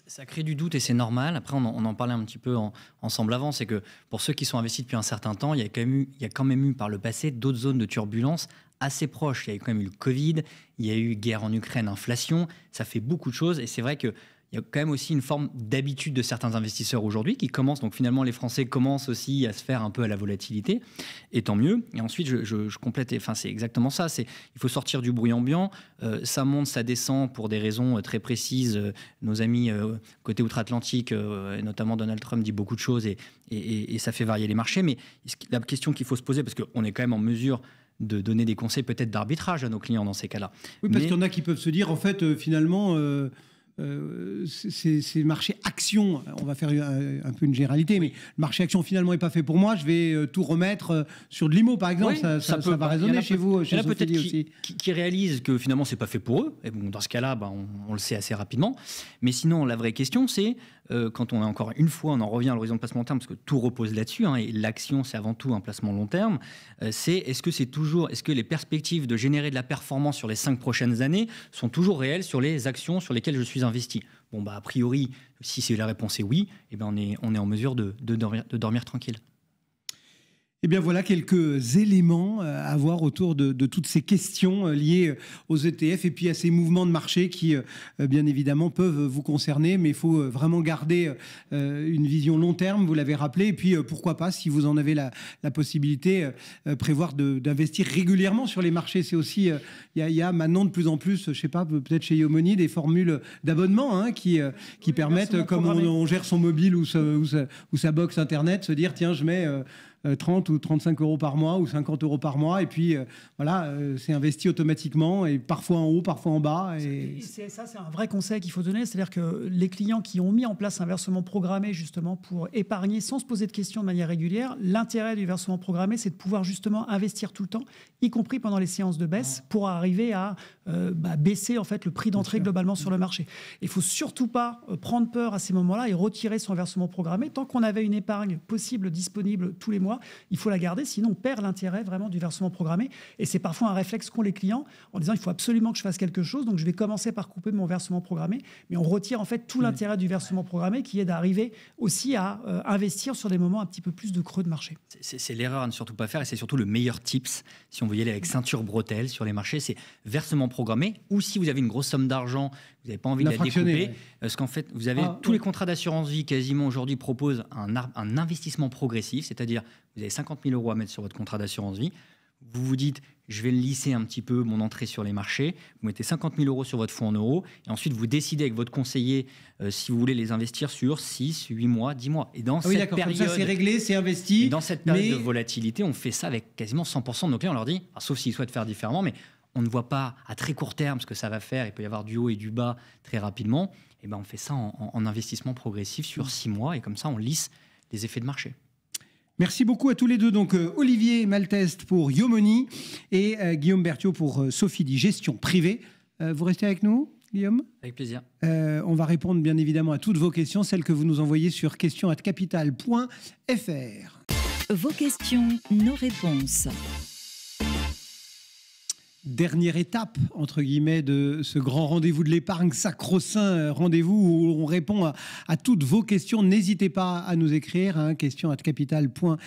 Ça crée du doute et c'est normal. Après, on en parlait un petit peu ensemble avant, c'est que pour ceux qui sont investis depuis un certain temps, il y a quand même eu par le passé d'autres zones de turbulence assez proches. Il y a quand même eu le Covid, il y a eu guerre en Ukraine, inflation, ça fait beaucoup de choses et c'est vrai qu'il il y a quand même aussi une forme d'habitude de certains investisseurs aujourd'hui qui commencent, donc finalement les Français commencent aussi à se faire un peu à la volatilité, et tant mieux. Et ensuite, je complète, enfin c'est exactement ça, il faut sortir du bruit ambiant, ça monte, ça descend pour des raisons très précises. Nos amis côté outre-Atlantique, notamment Donald Trump, dit beaucoup de choses et ça fait varier les marchés. Mais la question qu'il faut se poser, parce qu'on est quand même en mesure de donner des conseils peut-être d'arbitrage à nos clients dans ces cas-là. Oui, parce qu'il y en a qui peuvent se dire, en fait, finalement... ces marchés actions, on va faire un peu une généralité, mais le marché action finalement n'est pas fait pour moi, je vais tout remettre sur de l'IMO par exemple, oui, ça va résonner chez vous. Il y en a peut-être qui réalisent que finalement c'est pas fait pour eux, et bon, dans ce cas-là on le sait assez rapidement, mais sinon la vraie question c'est quand on est encore une fois, on en revient à l'horizon de placement long terme parce que tout repose là-dessus, et l'action c'est avant tout un placement long terme, est-ce que les perspectives de générer de la performance sur les 5 prochaines années sont toujours réelles sur les actions sur lesquelles je suis investi? Bon, a priori, si la réponse est oui, on est en mesure de dormir tranquille. Eh bien voilà quelques éléments à voir autour de toutes ces questions liées aux ETF et puis à ces mouvements de marché qui, bien évidemment, peuvent vous concerner. Mais il faut vraiment garder une vision long terme, vous l'avez rappelé. Et puis, pourquoi pas, si vous en avez la possibilité, prévoir d'investir régulièrement sur les marchés. C'est aussi, il y a maintenant de plus en plus, je ne sais pas, peut-être chez Yomoni, des formules d'abonnement qui permettent, comme on gère son mobile ou sa box Internet, se dire, tiens, je mets... 30 ou 35 euros par mois ou 50 euros par mois et puis c'est investi automatiquement et parfois en haut, parfois en bas. Ça, c'est un vrai conseil qu'il faut donner, c'est-à-dire que les clients qui ont mis en place un versement programmé justement pour épargner sans se poser de questions de manière régulière, l'intérêt du versement programmé, c'est de pouvoir justement investir tout le temps, y compris pendant les séances de baisse, pour arriver à baisser en fait le prix d'entrée globalement sur le marché. Il ne faut surtout pas prendre peur à ces moments-là et retirer son versement programmé. Tant qu'on avait une épargne possible, disponible tous les mois, il faut la garder, sinon on perd l'intérêt vraiment du versement programmé. Et c'est parfois un réflexe qu'ont les clients en disant il faut absolument que je fasse quelque chose, donc je vais commencer par couper mon versement programmé. Mais on retire en fait tout l'intérêt du versement programmé qui est d'arriver aussi à investir sur des moments un petit peu plus de creux de marché. C'est l'erreur à ne surtout pas faire et c'est surtout le meilleur tips si on veut y aller avec ceinture bretelle sur les marchés, c'est versement programmé ou si vous avez une grosse somme d'argent, vous n'avez pas envie de la découper, parce qu'en fait vous avez tous les contrats d'assurance vie quasiment aujourd'hui proposent un investissement progressif, c'est-à-dire vous avez 50 000 euros à mettre sur votre contrat d'assurance vie. Vous vous dites, je vais lisser un petit peu mon entrée sur les marchés. Vous mettez 50 000 euros sur votre fonds en euros. Et ensuite, vous décidez avec votre conseiller si vous voulez les investir sur 6, 8 mois, 10 mois. Et dans cette période, comme ça, c'est réglé, c'est investi. Et dans cette période de volatilité, on fait ça avec quasiment 100% de nos clients. On leur dit, sauf s'ils souhaitent faire différemment, mais on ne voit pas à très court terme ce que ça va faire. Il peut y avoir du haut et du bas très rapidement. Et on fait ça en investissement progressif sur 6 mois. Et comme ça, on lisse les effets de marché. Merci beaucoup à tous les deux. Donc, Olivier Malteste pour Yomoni et Guillaume Berthiaud pour Sofidy Gestion Privée. Vous restez avec nous, Guillaume ? Avec plaisir. On va répondre bien évidemment à toutes vos questions, celles que vous nous envoyez sur questions@capital.fr. Vos questions, nos réponses. Dernière étape, entre guillemets, de ce grand rendez-vous de l'épargne, sacro-saint rendez-vous où on répond à toutes vos questions. N'hésitez pas à nous écrire, questions@capital.fr,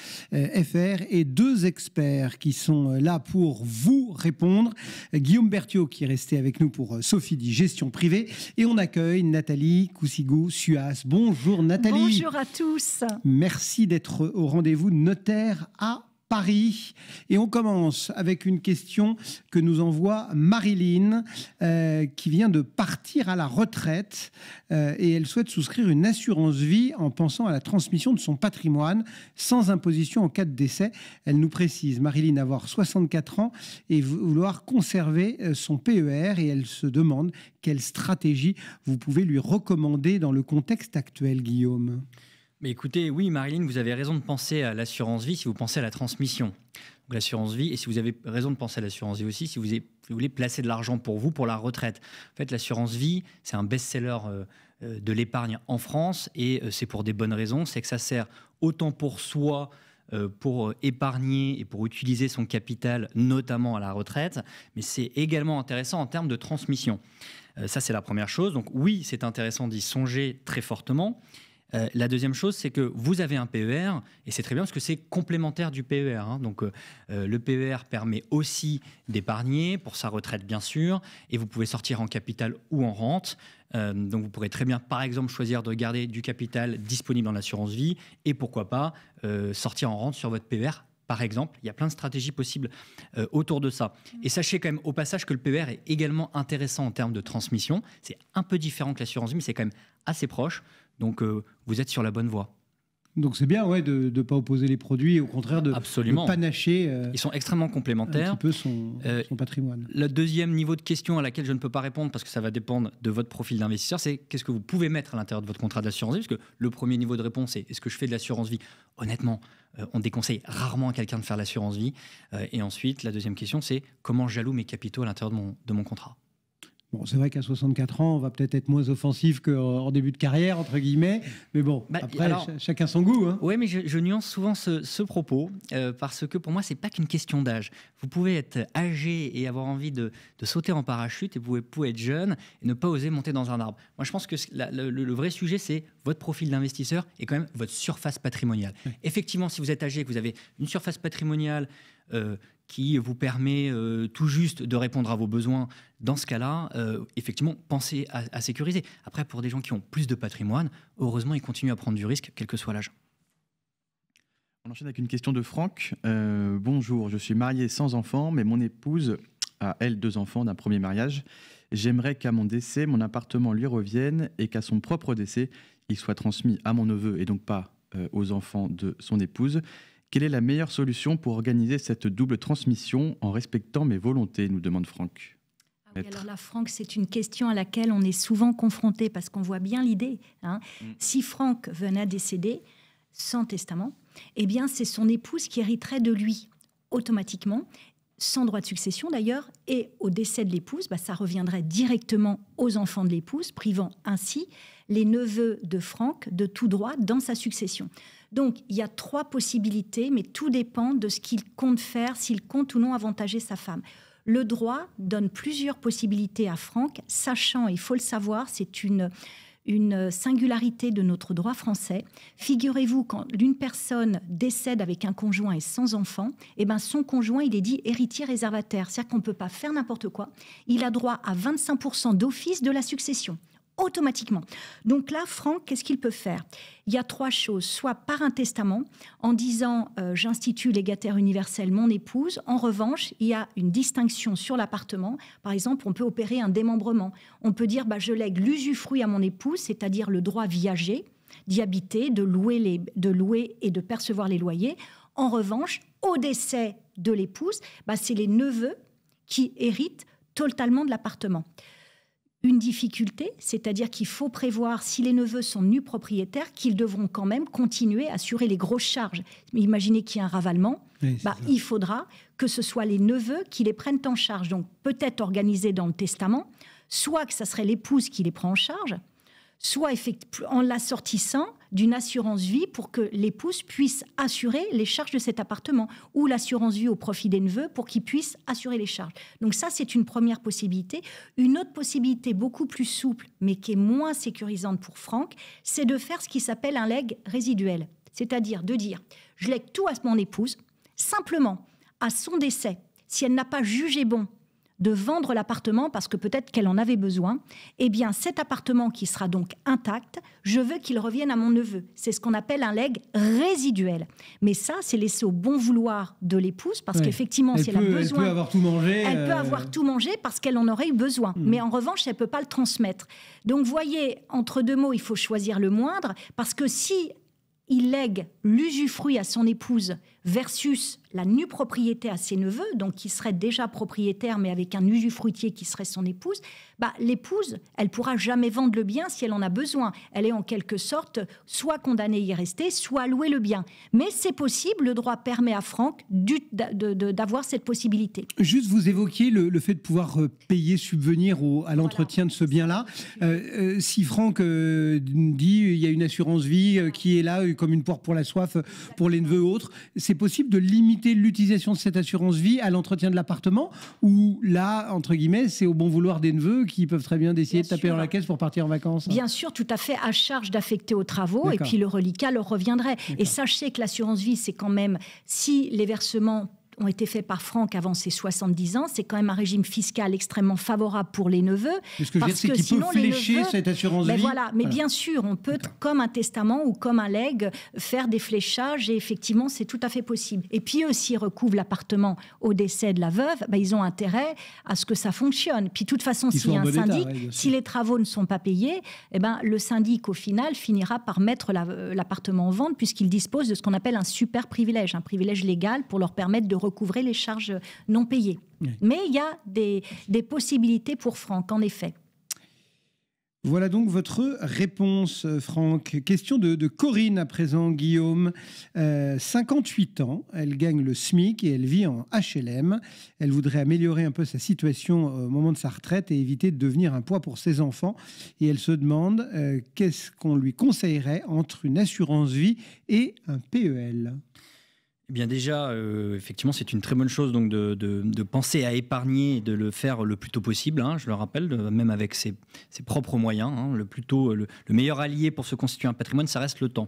et 2 experts qui sont là pour vous répondre. Guillaume Berthiaud qui est resté avec nous pour Sofidy Gestion Privée, et on accueille Nathalie Coussigou-Suas. Bonjour Nathalie. Bonjour à tous. Merci d'être au rendez-vous, notaire à Paris. Et on commence avec une question que nous envoie Marilyn, qui vient de partir à la retraite et elle souhaite souscrire une assurance vie en pensant à la transmission de son patrimoine sans imposition en cas de décès. Elle nous précise, Marilyn, avoir 64 ans et vouloir conserver son PER, et elle se demande quelle stratégie vous pouvez lui recommander dans le contexte actuel, Guillaume. Mais écoutez, oui, Marilyn, vous avez raison de penser à l'assurance vie si vous pensez à la transmission. Donc l'assurance vie, et si vous avez raison de penser à l'assurance vie aussi, si vous voulez placer de l'argent pour vous, pour la retraite. En fait, l'assurance vie, c'est un best-seller de l'épargne en France, et c'est pour des bonnes raisons. C'est que ça sert autant pour soi, pour épargner et pour utiliser son capital, notamment à la retraite, mais c'est également intéressant en termes de transmission. Ça, c'est la première chose. Donc oui, c'est intéressant d'y songer très fortement. La deuxième chose, c'est que vous avez un PER, et c'est très bien parce que c'est complémentaire du PER. Donc, le PER permet aussi d'épargner pour sa retraite, bien sûr, et vous pouvez sortir en capital ou en rente. Donc, vous pourrez très bien, par exemple, choisir de garder du capital disponible dans l'assurance vie et pourquoi pas sortir en rente sur votre PER. Par exemple, il y a plein de stratégies possibles autour de ça. Et sachez quand même au passage que le PER est également intéressant en termes de transmission. C'est un peu différent que l'assurance vie, mais c'est quand même assez proche. Donc, vous êtes sur la bonne voie. Donc, c'est bien de ne pas opposer les produits, au contraire de panacher Ils sont extrêmement complémentaires. un petit peu son patrimoine. Le deuxième niveau de question à laquelle je ne peux pas répondre parce que ça va dépendre de votre profil d'investisseur, c'est qu'est-ce que vous pouvez mettre à l'intérieur de votre contrat d'assurance vie. Parce que le premier niveau de réponse est est-ce que je fais de l'assurance vie? Honnêtement, on déconseille rarement à quelqu'un de faire l'assurance vie. Et ensuite, la deuxième question, c'est comment j'alloue mes capitaux à l'intérieur de mon contrat. Bon, c'est vrai qu'à 64 ans, on va peut-être être moins offensif qu'en début de carrière, entre guillemets. Mais bon, après, chacun son goût. Hein. Oui, mais je nuance souvent ce propos parce que pour moi, ce n'est pas qu'une question d'âge. Vous pouvez être âgé et avoir envie de sauter en parachute et vous pouvez être jeune et ne pas oser monter dans un arbre. Moi, je pense que le vrai sujet, c'est votre profil d'investisseur et quand même votre surface patrimoniale. Oui. Effectivement, si vous êtes âgé et que vous avez une surface patrimoniale qui vous permet tout juste de répondre à vos besoins, dans ce cas-là, effectivement, pensez à sécuriser. Après, pour des gens qui ont plus de patrimoine, heureusement, ils continuent à prendre du risque, quel que soit l'âge. On enchaîne avec une question de Franck. Bonjour, je suis marié sans enfant, mais mon épouse a, elle, 2 enfants d'un premier mariage. J'aimerais qu'à mon décès, mon appartement lui revienne et qu'à son propre décès, il soit transmis à mon neveu et donc pas aux enfants de son épouse. Quelle est la meilleure solution pour organiser cette double transmission en respectant mes volontés, nous demande Franck. Oui, alors là, Franck, c'est une question à laquelle on est souvent confronté parce qu'on voit bien l'idée. Si Franck venait à décéder sans testament, eh bien, c'est son épouse qui hériterait de lui automatiquement, sans droit de succession d'ailleurs, et au décès de l'épouse, ça reviendrait directement aux enfants de l'épouse, privant ainsi les neveux de Franck de tout droit dans sa succession. Donc, il y a 3 possibilités, mais tout dépend de ce qu'il compte faire, s'il compte ou non avantager sa femme. Le droit donne plusieurs possibilités à Franck, sachant, il faut le savoir, c'est une singularité de notre droit français. Figurez-vous, quand une personne décède avec un conjoint et sans enfant, son conjoint, il est dit héritier réservataire. C'est-à-dire qu'on ne peut pas faire n'importe quoi. Il a droit à 25% d'office de la succession, automatiquement. Donc là, Franck, qu'est-ce qu'il peut faire? Il y a 3 choses. Soit par un testament, en disant j'institue légataire universel mon épouse. En revanche, il y a une distinction sur l'appartement. Par exemple, on peut opérer un démembrement. On peut dire je lègue l'usufruit à mon épouse, c'est-à-dire le droit viager, d'y habiter, de louer et de percevoir les loyers. En revanche, au décès de l'épouse, c'est les neveux qui héritent totalement de l'appartement. Une difficulté, c'est-à-dire qu'il faut prévoir, si les neveux sont nus propriétaires, qu'ils devront quand même continuer à assurer les grosses charges. Mais imaginez qu'il y a un ravalement, il faudra que ce soit les neveux qui les prennent en charge. Donc peut-être organisé dans le testament, soit que ça serait l'épouse qui les prend en charge, soit en l'assortissant d'une assurance vie pour que l'épouse puisse assurer les charges de cet appartement, ou l'assurance vie au profit des neveux pour qu'ils puissent assurer les charges. Donc ça, c'est une première possibilité. Une autre possibilité beaucoup plus souple, mais qui est moins sécurisante pour Franck, c'est de faire ce qui s'appelle un legs résiduel. C'est-à-dire de dire, je lègue tout à mon épouse, simplement, à son décès, si elle n'a pas jugé bon de vendre l'appartement parce que peut-être qu'elle en avait besoin, eh bien cet appartement qui sera donc intact, je veux qu'il revienne à mon neveu. C'est ce qu'on appelle un legs résiduel. Mais ça, c'est laissé au bon vouloir de l'épouse parce qu'effectivement, si elle a besoin... Elle peut avoir tout mangé. Elle peut avoir tout mangé parce qu'elle en aurait eu besoin. Mais en revanche, elle ne peut pas le transmettre. Donc, vous voyez, entre 2 mots, il faut choisir le moindre parce que si il lègue l'usufruit à son épouse versus la nue propriété à ses neveux, donc qui serait déjà propriétaire mais avec un usufruitier qui serait son épouse, l'épouse, elle pourra jamais vendre le bien si elle en a besoin. Elle est en quelque sorte soit condamnée à y rester, soit à louer le bien. Mais c'est possible, le droit permet à Franck d'avoir cette possibilité. Juste, vous évoquiez le fait de pouvoir payer, subvenir à l'entretien de ce bien-là. Si Franck dit il y a une assurance vie qui est là comme une porte pour la soif pour les neveux autres, c'est c'est possible de limiter l'utilisation de cette assurance vie à l'entretien de l'appartement, ou là, entre guillemets, c'est au bon vouloir des neveux qui peuvent très bien décider de taper dans la caisse pour partir en vacances? Bien sûr, tout à fait, à charge d'affecter aux travaux, et puis le reliquat leur reviendrait. Et sachez que l'assurance vie, c'est quand même, si les versements ont été faits par Franck avant ses 70 ans, c'est quand même un régime fiscal extrêmement favorable pour les neveux. Mais ce que je veux dire, c'est qu'il peut flécher cette assurance vie. Mais bien sûr, on peut, comme un testament ou comme un legs, faire des fléchages, et effectivement, c'est tout à fait possible. Et puis eux, s'ils recouvrent l'appartement au décès de la veuve, ils ont intérêt à ce que ça fonctionne. Puis de toute façon, s'il y a un syndic, si les travaux ne sont pas payés, le syndic, au final, finira par mettre l'appartement en vente, puisqu'il dispose de ce qu'on appelle un super privilège, un privilège légal pour leur permettre de recouvrer les charges non payées. Oui. Mais il y a des possibilités pour Franck, en effet. Voilà donc votre réponse, Franck. Question de Corinne à présent, Guillaume. 58 ans, elle gagne le SMIC et elle vit en HLM. Elle voudrait améliorer un peu sa situation au moment de sa retraite et éviter de devenir un poids pour ses enfants. Et elle se demande qu'est-ce qu'on lui conseillerait entre une assurance vie et un PEL. Eh bien déjà, effectivement, c'est une très bonne chose donc de penser à épargner et de le faire le plus tôt possible. Je le rappelle, même avec ses propres moyens. Le meilleur allié pour se constituer un patrimoine, ça reste le temps.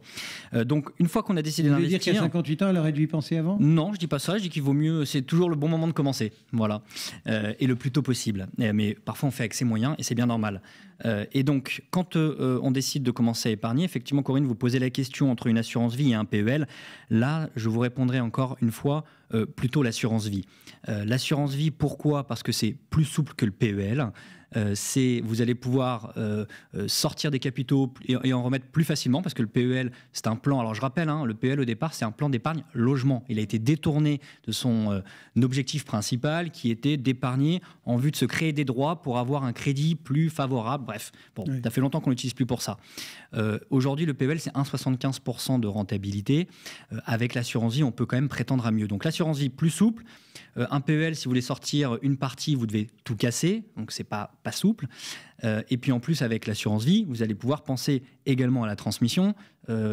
Donc une fois qu'on a décidé d'investir... Vous voulez dire qu'à 58 ans, elle aurait dû y penser avant? Non, je dis pas ça. Je dis qu'il vaut mieux. C'est toujours le bon moment de commencer. Voilà, et le plus tôt possible. Mais parfois, on fait avec ses moyens et c'est bien normal. Et donc, quand on décide de commencer à épargner, effectivement, Corinne, vous posez la question entre une assurance vie et un PEL. Là, je vous répondrai encore une fois plutôt l'assurance vie. L'assurance vie, pourquoi? Parce que c'est plus souple que le PEL. Vous allez pouvoir sortir des capitaux et en remettre plus facilement, parce que le PEL, c'est un plan. Alors je rappelle, le PEL au départ, c'est un plan d'épargne logement. Il a été détourné de son objectif principal, qui était d'épargner en vue de se créer des droits pour avoir un crédit plus favorable. Bref, oui. Ça fait longtemps qu'on l'utilise plus pour ça. Aujourd'hui, le PEL, c'est 1,75% de rentabilité. Avec l'assurance vie, on peut quand même prétendre à mieux. Donc l'assurance vie plus souple. Un PEL, si vous voulez sortir une partie, vous devez tout casser, donc c'est pas souple. Et puis en plus, avec l'assurance vie, vous allez pouvoir penser également à la transmission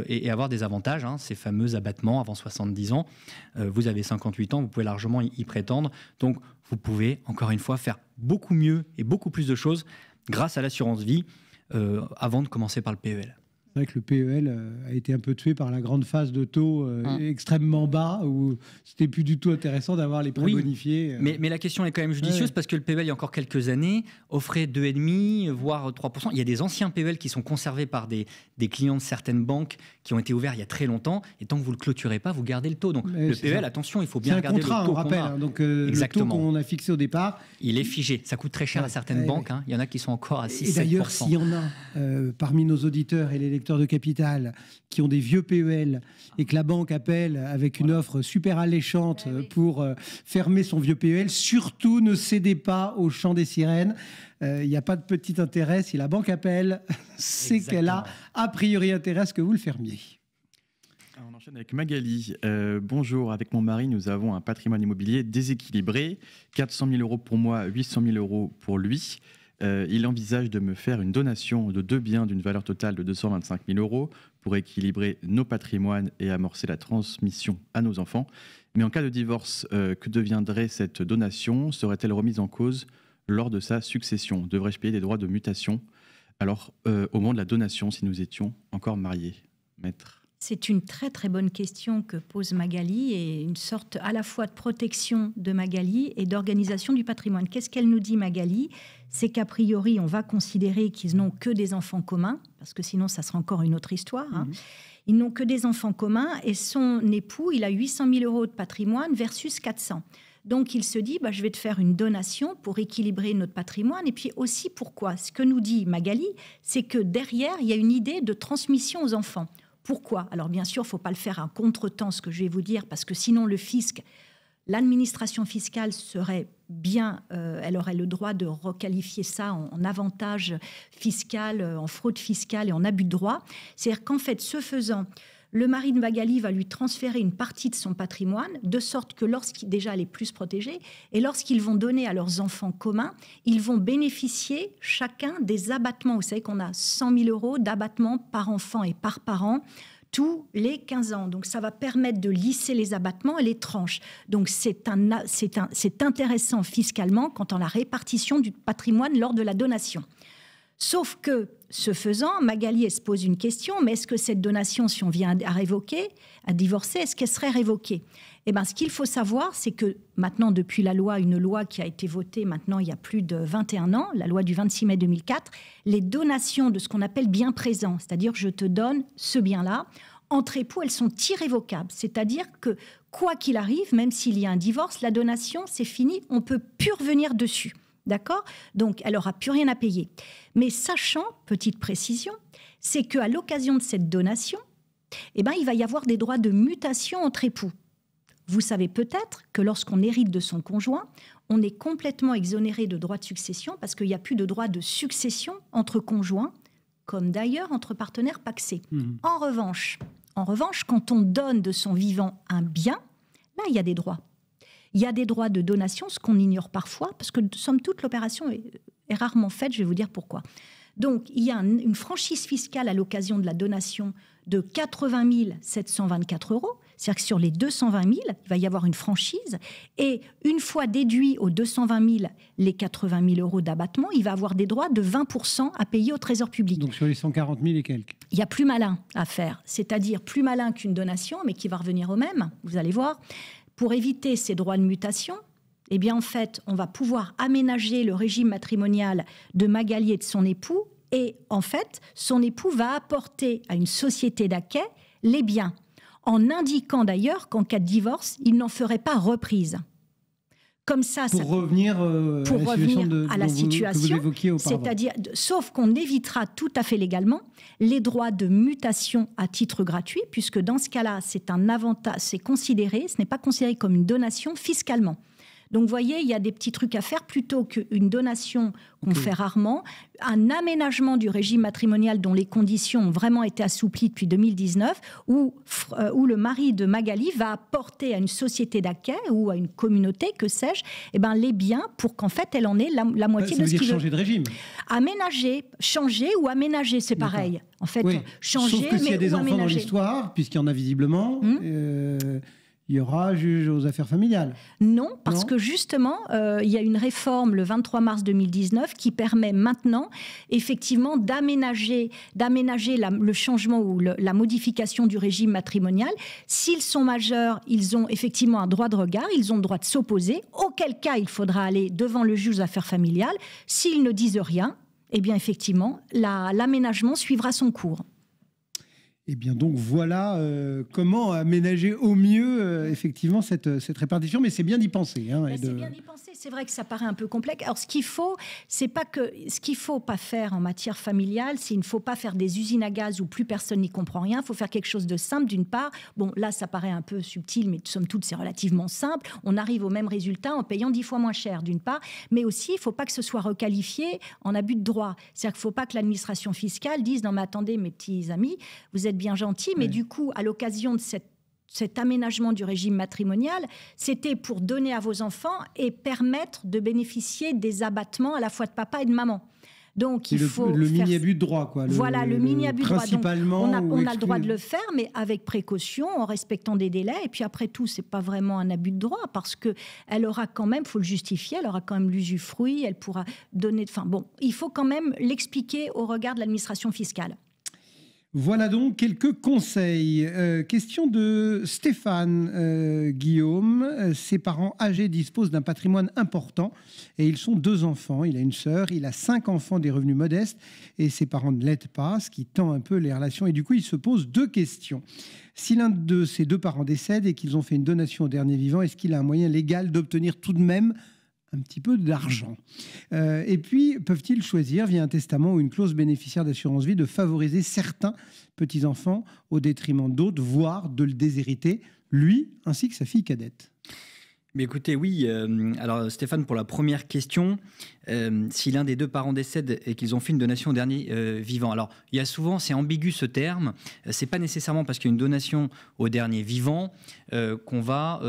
et avoir des avantages, ces fameux abattements avant 70 ans. Vous avez 58 ans, vous pouvez largement y prétendre. Donc vous pouvez, encore une fois, faire beaucoup mieux et beaucoup plus de choses grâce à l'assurance vie avant de commencer par le PEL. C'est vrai que le PEL a été un peu tué par la grande phase de taux extrêmement bas, où c'était plus du tout intéressant d'avoir les prêts bonifiés. Mais la question est quand même judicieuse, parce que le PEL, il y a encore quelques années, offrait 2,5%, voire 3%. Il y a des anciens PEL qui sont conservés par des clients de certaines banques qui ont été ouverts il y a très longtemps, et tant que vous ne le clôturez pas, vous gardez le taux. Donc le PEL, attention, il faut bien regarder le taux. C'est un contrat, on rappelle. Donc le taux qu'on a fixé au départ... Il est figé. Ça coûte très cher à certaines banques. Il y en a qui sont encore à 6-7%. Et d'ailleurs, s'il y en a parmi nos auditeurs et les lecteurs de Capital qui ont des vieux PEL et que la banque appelle avec une offre super alléchante pour fermer son vieux PEL, surtout ne cédez pas au chant des sirènes. Il n'y a pas de petit intérêt. Si la banque appelle, c'est qu'elle a priori intérêt à ce que vous le fermiez. Alors, on enchaîne avec Magali. Bonjour, avec mon mari, nous avons un patrimoine immobilier déséquilibré. 400 000 euros pour moi, 800 000 euros pour lui. Il envisage de me faire une donation de 2 biens d'une valeur totale de 225 000 euros pour équilibrer nos patrimoines et amorcer la transmission à nos enfants. Mais en cas de divorce, que deviendrait cette donation? Serait-elle remise en cause lors de sa succession? Devrais-je payer des droits de mutation alors au moment de la donation si nous étions encore mariés? Maître. C'est une très très bonne question que pose Magali, et une sorte à la fois de protection de Magali et d'organisation du patrimoine. Qu'est-ce qu'elle nous dit, Magali? C'est qu'a priori, on va considérer qu'ils n'ont que des enfants communs, parce que sinon, ça sera encore une autre histoire. Ils n'ont que des enfants communs, et son époux, il a 800 000 euros de patrimoine versus 400. Donc, il se dit, je vais te faire une donation pour équilibrer notre patrimoine. Et puis aussi, pourquoi? Ce que nous dit Magali, c'est que derrière, il y a une idée de transmission aux enfants. Pourquoi? Alors bien sûr, il ne faut pas le faire à contretemps, ce que je vais vous dire, parce que sinon le fisc, l'administration fiscale serait bien, elle aurait le droit de requalifier ça en avantage fiscal, en fraude fiscale et en abus de droit. C'est-à-dire qu'en fait, ce faisant, le mari de Magali va lui transférer une partie de son patrimoine, de sorte que déjà elle est plus protégée, et lorsqu'ils vont donner à leurs enfants communs, ils vont bénéficier chacun des abattements. Vous savez qu'on a 100 000 euros d'abattements par enfant et par parent. tous les 15 ans. Donc, ça va permettre de lisser les abattements et les tranches. Donc, c'est intéressant fiscalement quant à la répartition du patrimoine lors de la donation. Sauf que, ce faisant, Magali, elle se pose une question, mais est-ce que cette donation, si on vient à révoquer, à divorcer, est-ce qu'elle serait révoquée ? Eh bien, ce qu'il faut savoir, c'est que maintenant, depuis une loi qui a été votée maintenant il y a plus de 21 ans, la loi du 26 mai 2004, les donations de ce qu'on appelle bien présent, c'est-à-dire je te donne ce bien-là, entre époux, elles sont irrévocables. C'est-à-dire que quoi qu'il arrive, même s'il y a un divorce, la donation, c'est fini, on ne peut plus revenir dessus. D'accord ? Donc, elle n'aura plus rien à payer. Mais sachant, petite précision, c'est qu'à l'occasion de cette donation, eh ben, il va y avoir des droits de mutation entre époux. Vous savez peut-être que lorsqu'on hérite de son conjoint, on est complètement exonéré de droits de succession parce qu'il n'y a plus de droits de succession entre conjoints, comme d'ailleurs entre partenaires pacsés. En revanche, quand on donne de son vivant un bien, là, il y a des droits. Il y a des droits de donation, ce qu'on ignore parfois, parce que, somme toute, l'opération est rarement faite. Je vais vous dire pourquoi. Donc, il y a une franchise fiscale à l'occasion de la donation de 80 724 €. C'est-à-dire que sur les 220 000, il va y avoir une franchise. Et une fois déduit aux 220 000 les 80 000 € d'abattement, il va avoir des droits de 20% à payer au Trésor public. Donc sur les 140 000 et quelques. Il y a plus malin à faire, c'est-à-dire plus malin qu'une donation, mais qui va revenir au même, vous allez voir. Pour éviter ces droits de mutation, eh bien, en fait, on va pouvoir aménager le régime matrimonial de Magali et de son époux. Et en fait, son époux va apporter à une société d'acquêt les biens, en indiquant d'ailleurs qu'en cas de divorce, il n'en ferait pas reprise. Comme ça, pour revenir à la situation que vous évoquiez auparavant. C'est-à-dire, sauf qu'on évitera tout à fait légalement les droits de mutation à titre gratuit, puisque dans ce cas-là, c'est un avantage, c'est considéré, ce n'est pas considéré comme une donation fiscalement. Donc, vous voyez, il y a des petits trucs à faire plutôt qu'une donation qu'on fait rarement. Un aménagement du régime matrimonial dont les conditions ont vraiment été assouplies depuis 2019, où le mari de Magali va apporter à une société d'acquêt ou à une communauté, que sais-je, eh ben, les biens pour qu'en fait, elle en ait la moitié de ce qu'il veut. Ça veut dire changer de régime. Aménager, changer ou aménager, c'est pareil. En fait, oui. changer, sauf que s'il y a des enfants dans l'histoire, puisqu'il y en a visiblement... il y aura juge aux affaires familiales. Non, parce que justement, il y a une réforme le 23 mars 2019 qui permet maintenant, effectivement, d'aménager le changement ou la modification du régime matrimonial. S'ils sont majeurs, ils ont effectivement un droit de regard, ils ont le droit de s'opposer, auquel cas il faudra aller devant le juge aux affaires familiales. S'ils ne disent rien, eh bien, effectivement, l'aménagement suivra son cours. Eh bien, donc, voilà comment aménager au mieux, effectivement, cette répartition. Mais c'est bien d'y penser. Hein, c'est bien d'y penser. C'est vrai que ça paraît un peu complexe. Alors, ce qu'il faut pas faire en matière familiale, c'est qu'il ne faut pas faire des usines à gaz où plus personne n'y comprend rien. Il faut faire quelque chose de simple, d'une part. Bon, là, ça paraît un peu subtil, mais somme toute, c'est relativement simple. On arrive au même résultat en payant 10 fois moins cher, d'une part. Mais aussi, il ne faut pas que ce soit requalifié en abus de droit. C'est-à-dire qu'il ne faut pas que l'administration fiscale dise « Non, mais attendez, mes petits amis, vous êtes bien gentil, mais du coup, à l'occasion de cet aménagement du régime matrimonial, c'était pour donner à vos enfants et permettre de bénéficier des abattements à la fois de papa et de maman. Donc, il faut le mini-abus de droit, quoi. Voilà, le mini-abus de droit. Principalement, donc, on a le droit de le faire, mais avec précaution, en respectant des délais. Et puis après tout, c'est pas vraiment un abus de droit parce que elle aura quand même, faut le justifier, elle aura quand même l'usufruit, elle pourra donner. Enfin bon, il faut quand même l'expliquer au regard de l'administration fiscale. Voilà donc quelques conseils. Question de Stéphane Guillaume. Ses parents âgés disposent d'un patrimoine important et ils sont 2 enfants. Il a une sœur, il a 5 enfants des revenus modestes et ses parents ne l'aident pas, ce qui tend un peu les relations. Et du coup, il se pose 2 questions. Si l'un de ses 2 parents décède et qu'ils ont fait une donation au dernier vivant, est-ce qu'il a un moyen légal d'obtenir tout de même un petit peu d'argent. Et puis, peuvent-ils choisir, via un testament ou une clause bénéficiaire d'assurance vie, de favoriser certains petits-enfants au détriment d'autres, voire de le déshériter, lui ainsi que sa fille cadette? Mais écoutez, oui. Alors Stéphane, pour la première question, si l'un des 2 parents décède et qu'ils ont fait une donation au dernier vivant. Alors il y a souvent, c'est ambigu ce terme. C'est pas nécessairement parce qu'il y a une donation au dernier vivant qu'on va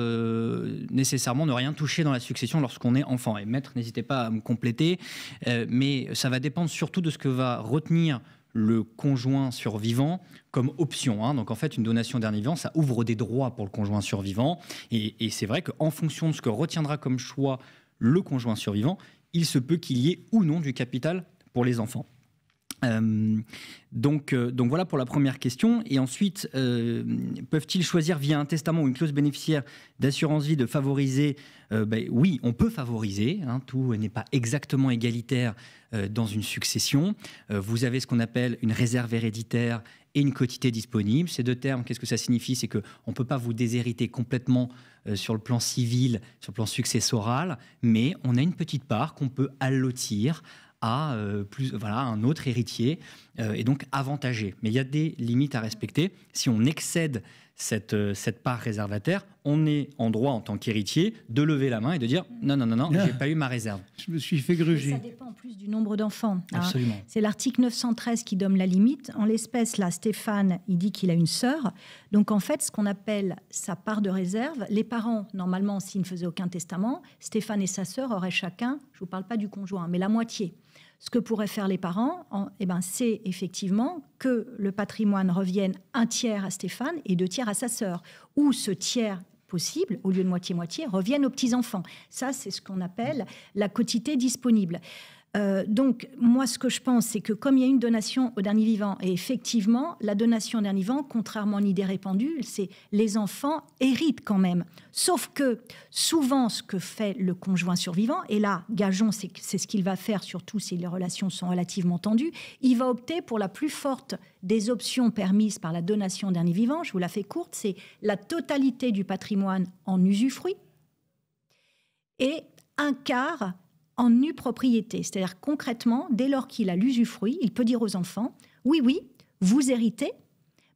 nécessairement ne rien toucher dans la succession lorsqu'on est enfant. Et maître, n'hésitez pas à me compléter. Mais ça va dépendre surtout de ce que va retenir le conjoint survivant comme option. Donc en fait, une donation dernier vivant, ça ouvre des droits pour le conjoint survivant. Et c'est vrai qu'en fonction de ce que retiendra comme choix le conjoint survivant, il se peut qu'il y ait ou non du capital pour les enfants. Donc voilà pour la première question. Et ensuite, peuvent-ils choisir via un testament ou une clause bénéficiaire d'assurance vie de favoriser oui, on peut favoriser. Tout n'est pas exactement égalitaire dans une succession. Vous avez ce qu'on appelle une réserve héréditaire et une quotité disponible. Ces deux termes, qu'est-ce que ça signifie? C'est qu'on ne peut pas vous déshériter complètement sur le plan civil, sur le plan successoral, mais on a une petite part qu'on peut allotir à un autre héritier et donc avantagé. Mais il y a des limites à respecter. Si on excède cette part réservataire, on est en droit en tant qu'héritier de lever la main et de dire non, j'ai pas eu ma réserve. Je me suis fait gruger. Ça dépend en plus du nombre d'enfants. Absolument. C'est l'article 913 qui donne la limite. En l'espèce, là, Stéphane, il dit qu'il a une sœur. Donc en fait, ce qu'on appelle sa part de réserve, les parents, normalement, s'ils ne faisaient aucun testament, Stéphane et sa sœur auraient chacun, je ne vous parle pas du conjoint, mais la moitié. Ce que pourraient faire les parents, c'est effectivement que le patrimoine revienne 1/3 à Stéphane et 2/3 à sa sœur. Ou ce tiers possible, au lieu de moitié-moitié, revienne aux petits-enfants. Ça, c'est ce qu'on appelle la quotité disponible. Donc, moi, ce que je pense, c'est que comme il y a une donation au dernier vivant, et effectivement, la donation au dernier vivant, contrairement à une idée répandue, c'est les enfants héritent quand même. Sauf que souvent, ce que fait le conjoint survivant, et là, gageons, c'est ce qu'il va faire, surtout si les relations sont relativement tendues, il va opter pour la plus forte des options permises par la donation au dernier vivant. Je vous la fais courte, c'est la totalité du patrimoine en usufruit et 1/4 en nue propriété. C'est-à-dire concrètement, dès lors qu'il a l'usufruit, il peut dire aux enfants, oui, vous héritez,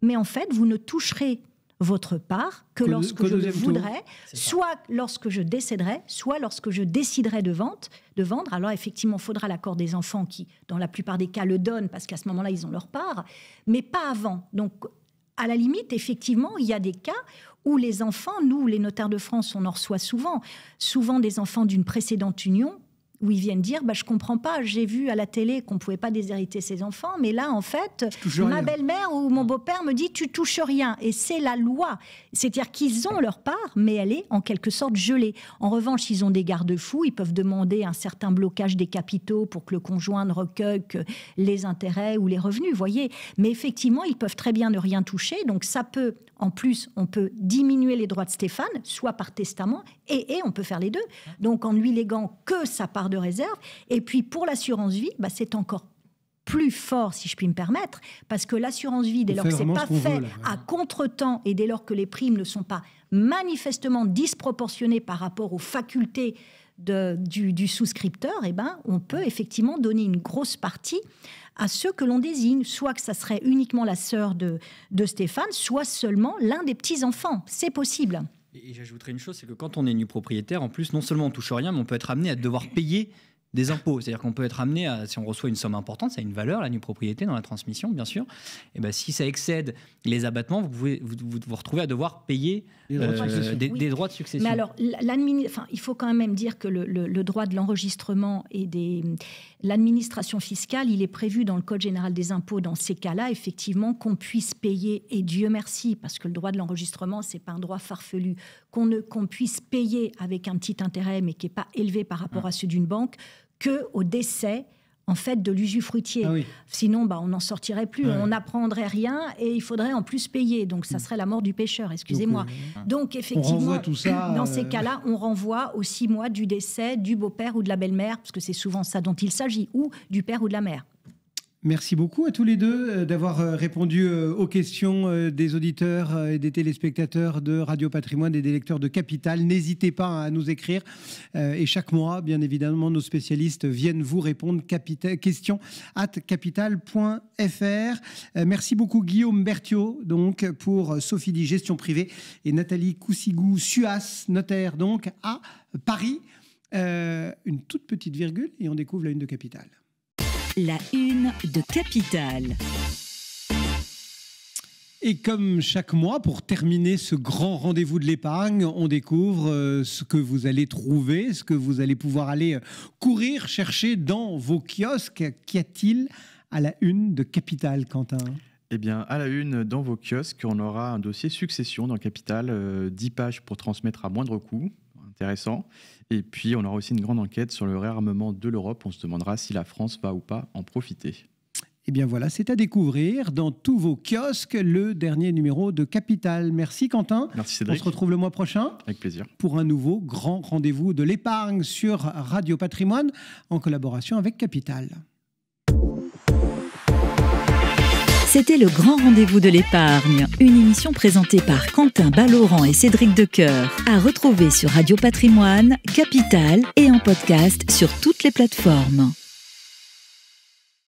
mais en fait, vous ne toucherez votre part que lorsque je le voudrais, soit lorsque je décéderai, soit lorsque je déciderai de vendre. Alors effectivement, il faudra l'accord des enfants qui, dans la plupart des cas, le donnent parce qu'à ce moment-là, ils ont leur part, mais pas avant. Donc, à la limite, effectivement, il y a des cas où les enfants, nous, les notaires de France, on en reçoit souvent des enfants d'une précédente union, où ils viennent dire, je comprends pas, j'ai vu à la télé qu'on pouvait pas déshériter ses enfants, mais là, en fait, ma belle-mère ou mon beau-père me dit, tu touches rien. Et c'est la loi. C'est-à-dire qu'ils ont leur part, mais elle est en quelque sorte gelée. En revanche, ils ont des garde-fous, ils peuvent demander un certain blocage des capitaux pour que le conjoint ne recueille que les intérêts ou les revenus, vous voyez. Mais effectivement, ils peuvent très bien ne rien toucher. Donc ça peut, en plus, on peut diminuer les droits de Stéphane, soit par testament, et on peut faire les deux. Donc en lui léguant que sa part de réserve. Et puis pour l'assurance vie, c'est encore plus fort, si je puis me permettre, parce que l'assurance vie, dès lors que ce n'est pas fait à contre-temps et dès lors que les primes ne sont pas manifestement disproportionnées par rapport aux facultés du souscripteur, on peut effectivement donner une grosse partie à ceux que l'on désigne, soit que ça serait uniquement la sœur de Stéphane, soit seulement l'un des petits-enfants. C'est possible. Et j'ajouterais une chose, c'est que quand on est nu propriétaire, en plus, non seulement on touche rien, mais on peut être amené à devoir payer des impôts. C'est-à-dire qu'on peut être amené à, si on reçoit une somme importante, ça a une valeur, la nue propriété, dans la transmission, bien sûr. Et si ça excède les abattements, vous pouvez vous retrouver à devoir payer des droits de succession. Mais alors, il faut quand même dire que le droit de l'enregistrement et l'administration fiscale, il est prévu dans le Code général des impôts, dans ces cas-là, effectivement, qu'on puisse payer, et Dieu merci, parce que le droit de l'enregistrement, c'est pas un droit farfelu, qu'on puisse payer avec un petit intérêt, mais qui n'est pas élevé par rapport à ceux d'une banque, qu'au décès, en fait, de l'usufruitier. Ah oui. Sinon, on n'en sortirait plus. Ouais. On n'apprendrait rien et il faudrait en plus payer. Donc, ça serait la mort du pêcheur, excusez-moi. Donc effectivement, tout ça, dans ces cas-là, on renvoie aux 6 mois du décès du beau-père ou de la belle-mère, parce que c'est souvent ça dont il s'agit, ou du père ou de la mère. Merci beaucoup à tous les deux d'avoir répondu aux questions des auditeurs et des téléspectateurs de Radio Patrimoine et des lecteurs de Capital. N'hésitez pas à nous écrire et chaque mois, bien évidemment, nos spécialistes viennent vous répondre. questions@capital.fr. Merci beaucoup Guillaume Berthiaud donc pour Sophie Di Gestion Privée et Nathalie Coussigou-Suas, notaire donc à Paris. Une toute petite virgule et on découvre la une de Capital. La une de Capital. Et comme chaque mois, pour terminer ce grand rendez-vous de l'épargne, on découvre ce que vous allez trouver, ce que vous allez pouvoir aller courir chercher dans vos kiosques. Qu'y a-t-il à la une de Capital, Quentin? Eh bien, à la une, dans vos kiosques, on aura un dossier succession dans Capital, 10 pages pour transmettre à moindre coût. Intéressant. Et puis, on aura aussi une grande enquête sur le réarmement de l'Europe. On se demandera si la France va ou pas en profiter. Eh bien voilà, c'est à découvrir dans tous vos kiosques, le dernier numéro de Capital. Merci Quentin. Merci Cédric. On se retrouve le mois prochain. Avec plaisir. Pour un nouveau grand rendez-vous de l'épargne sur Radio Patrimoine en collaboration avec Capital. C'était le grand rendez-vous de l'épargne, une émission présentée par Quentin Ballaurent et Cédric Decoeur, à retrouver sur Radio Patrimoine, Capital et en podcast sur toutes les plateformes.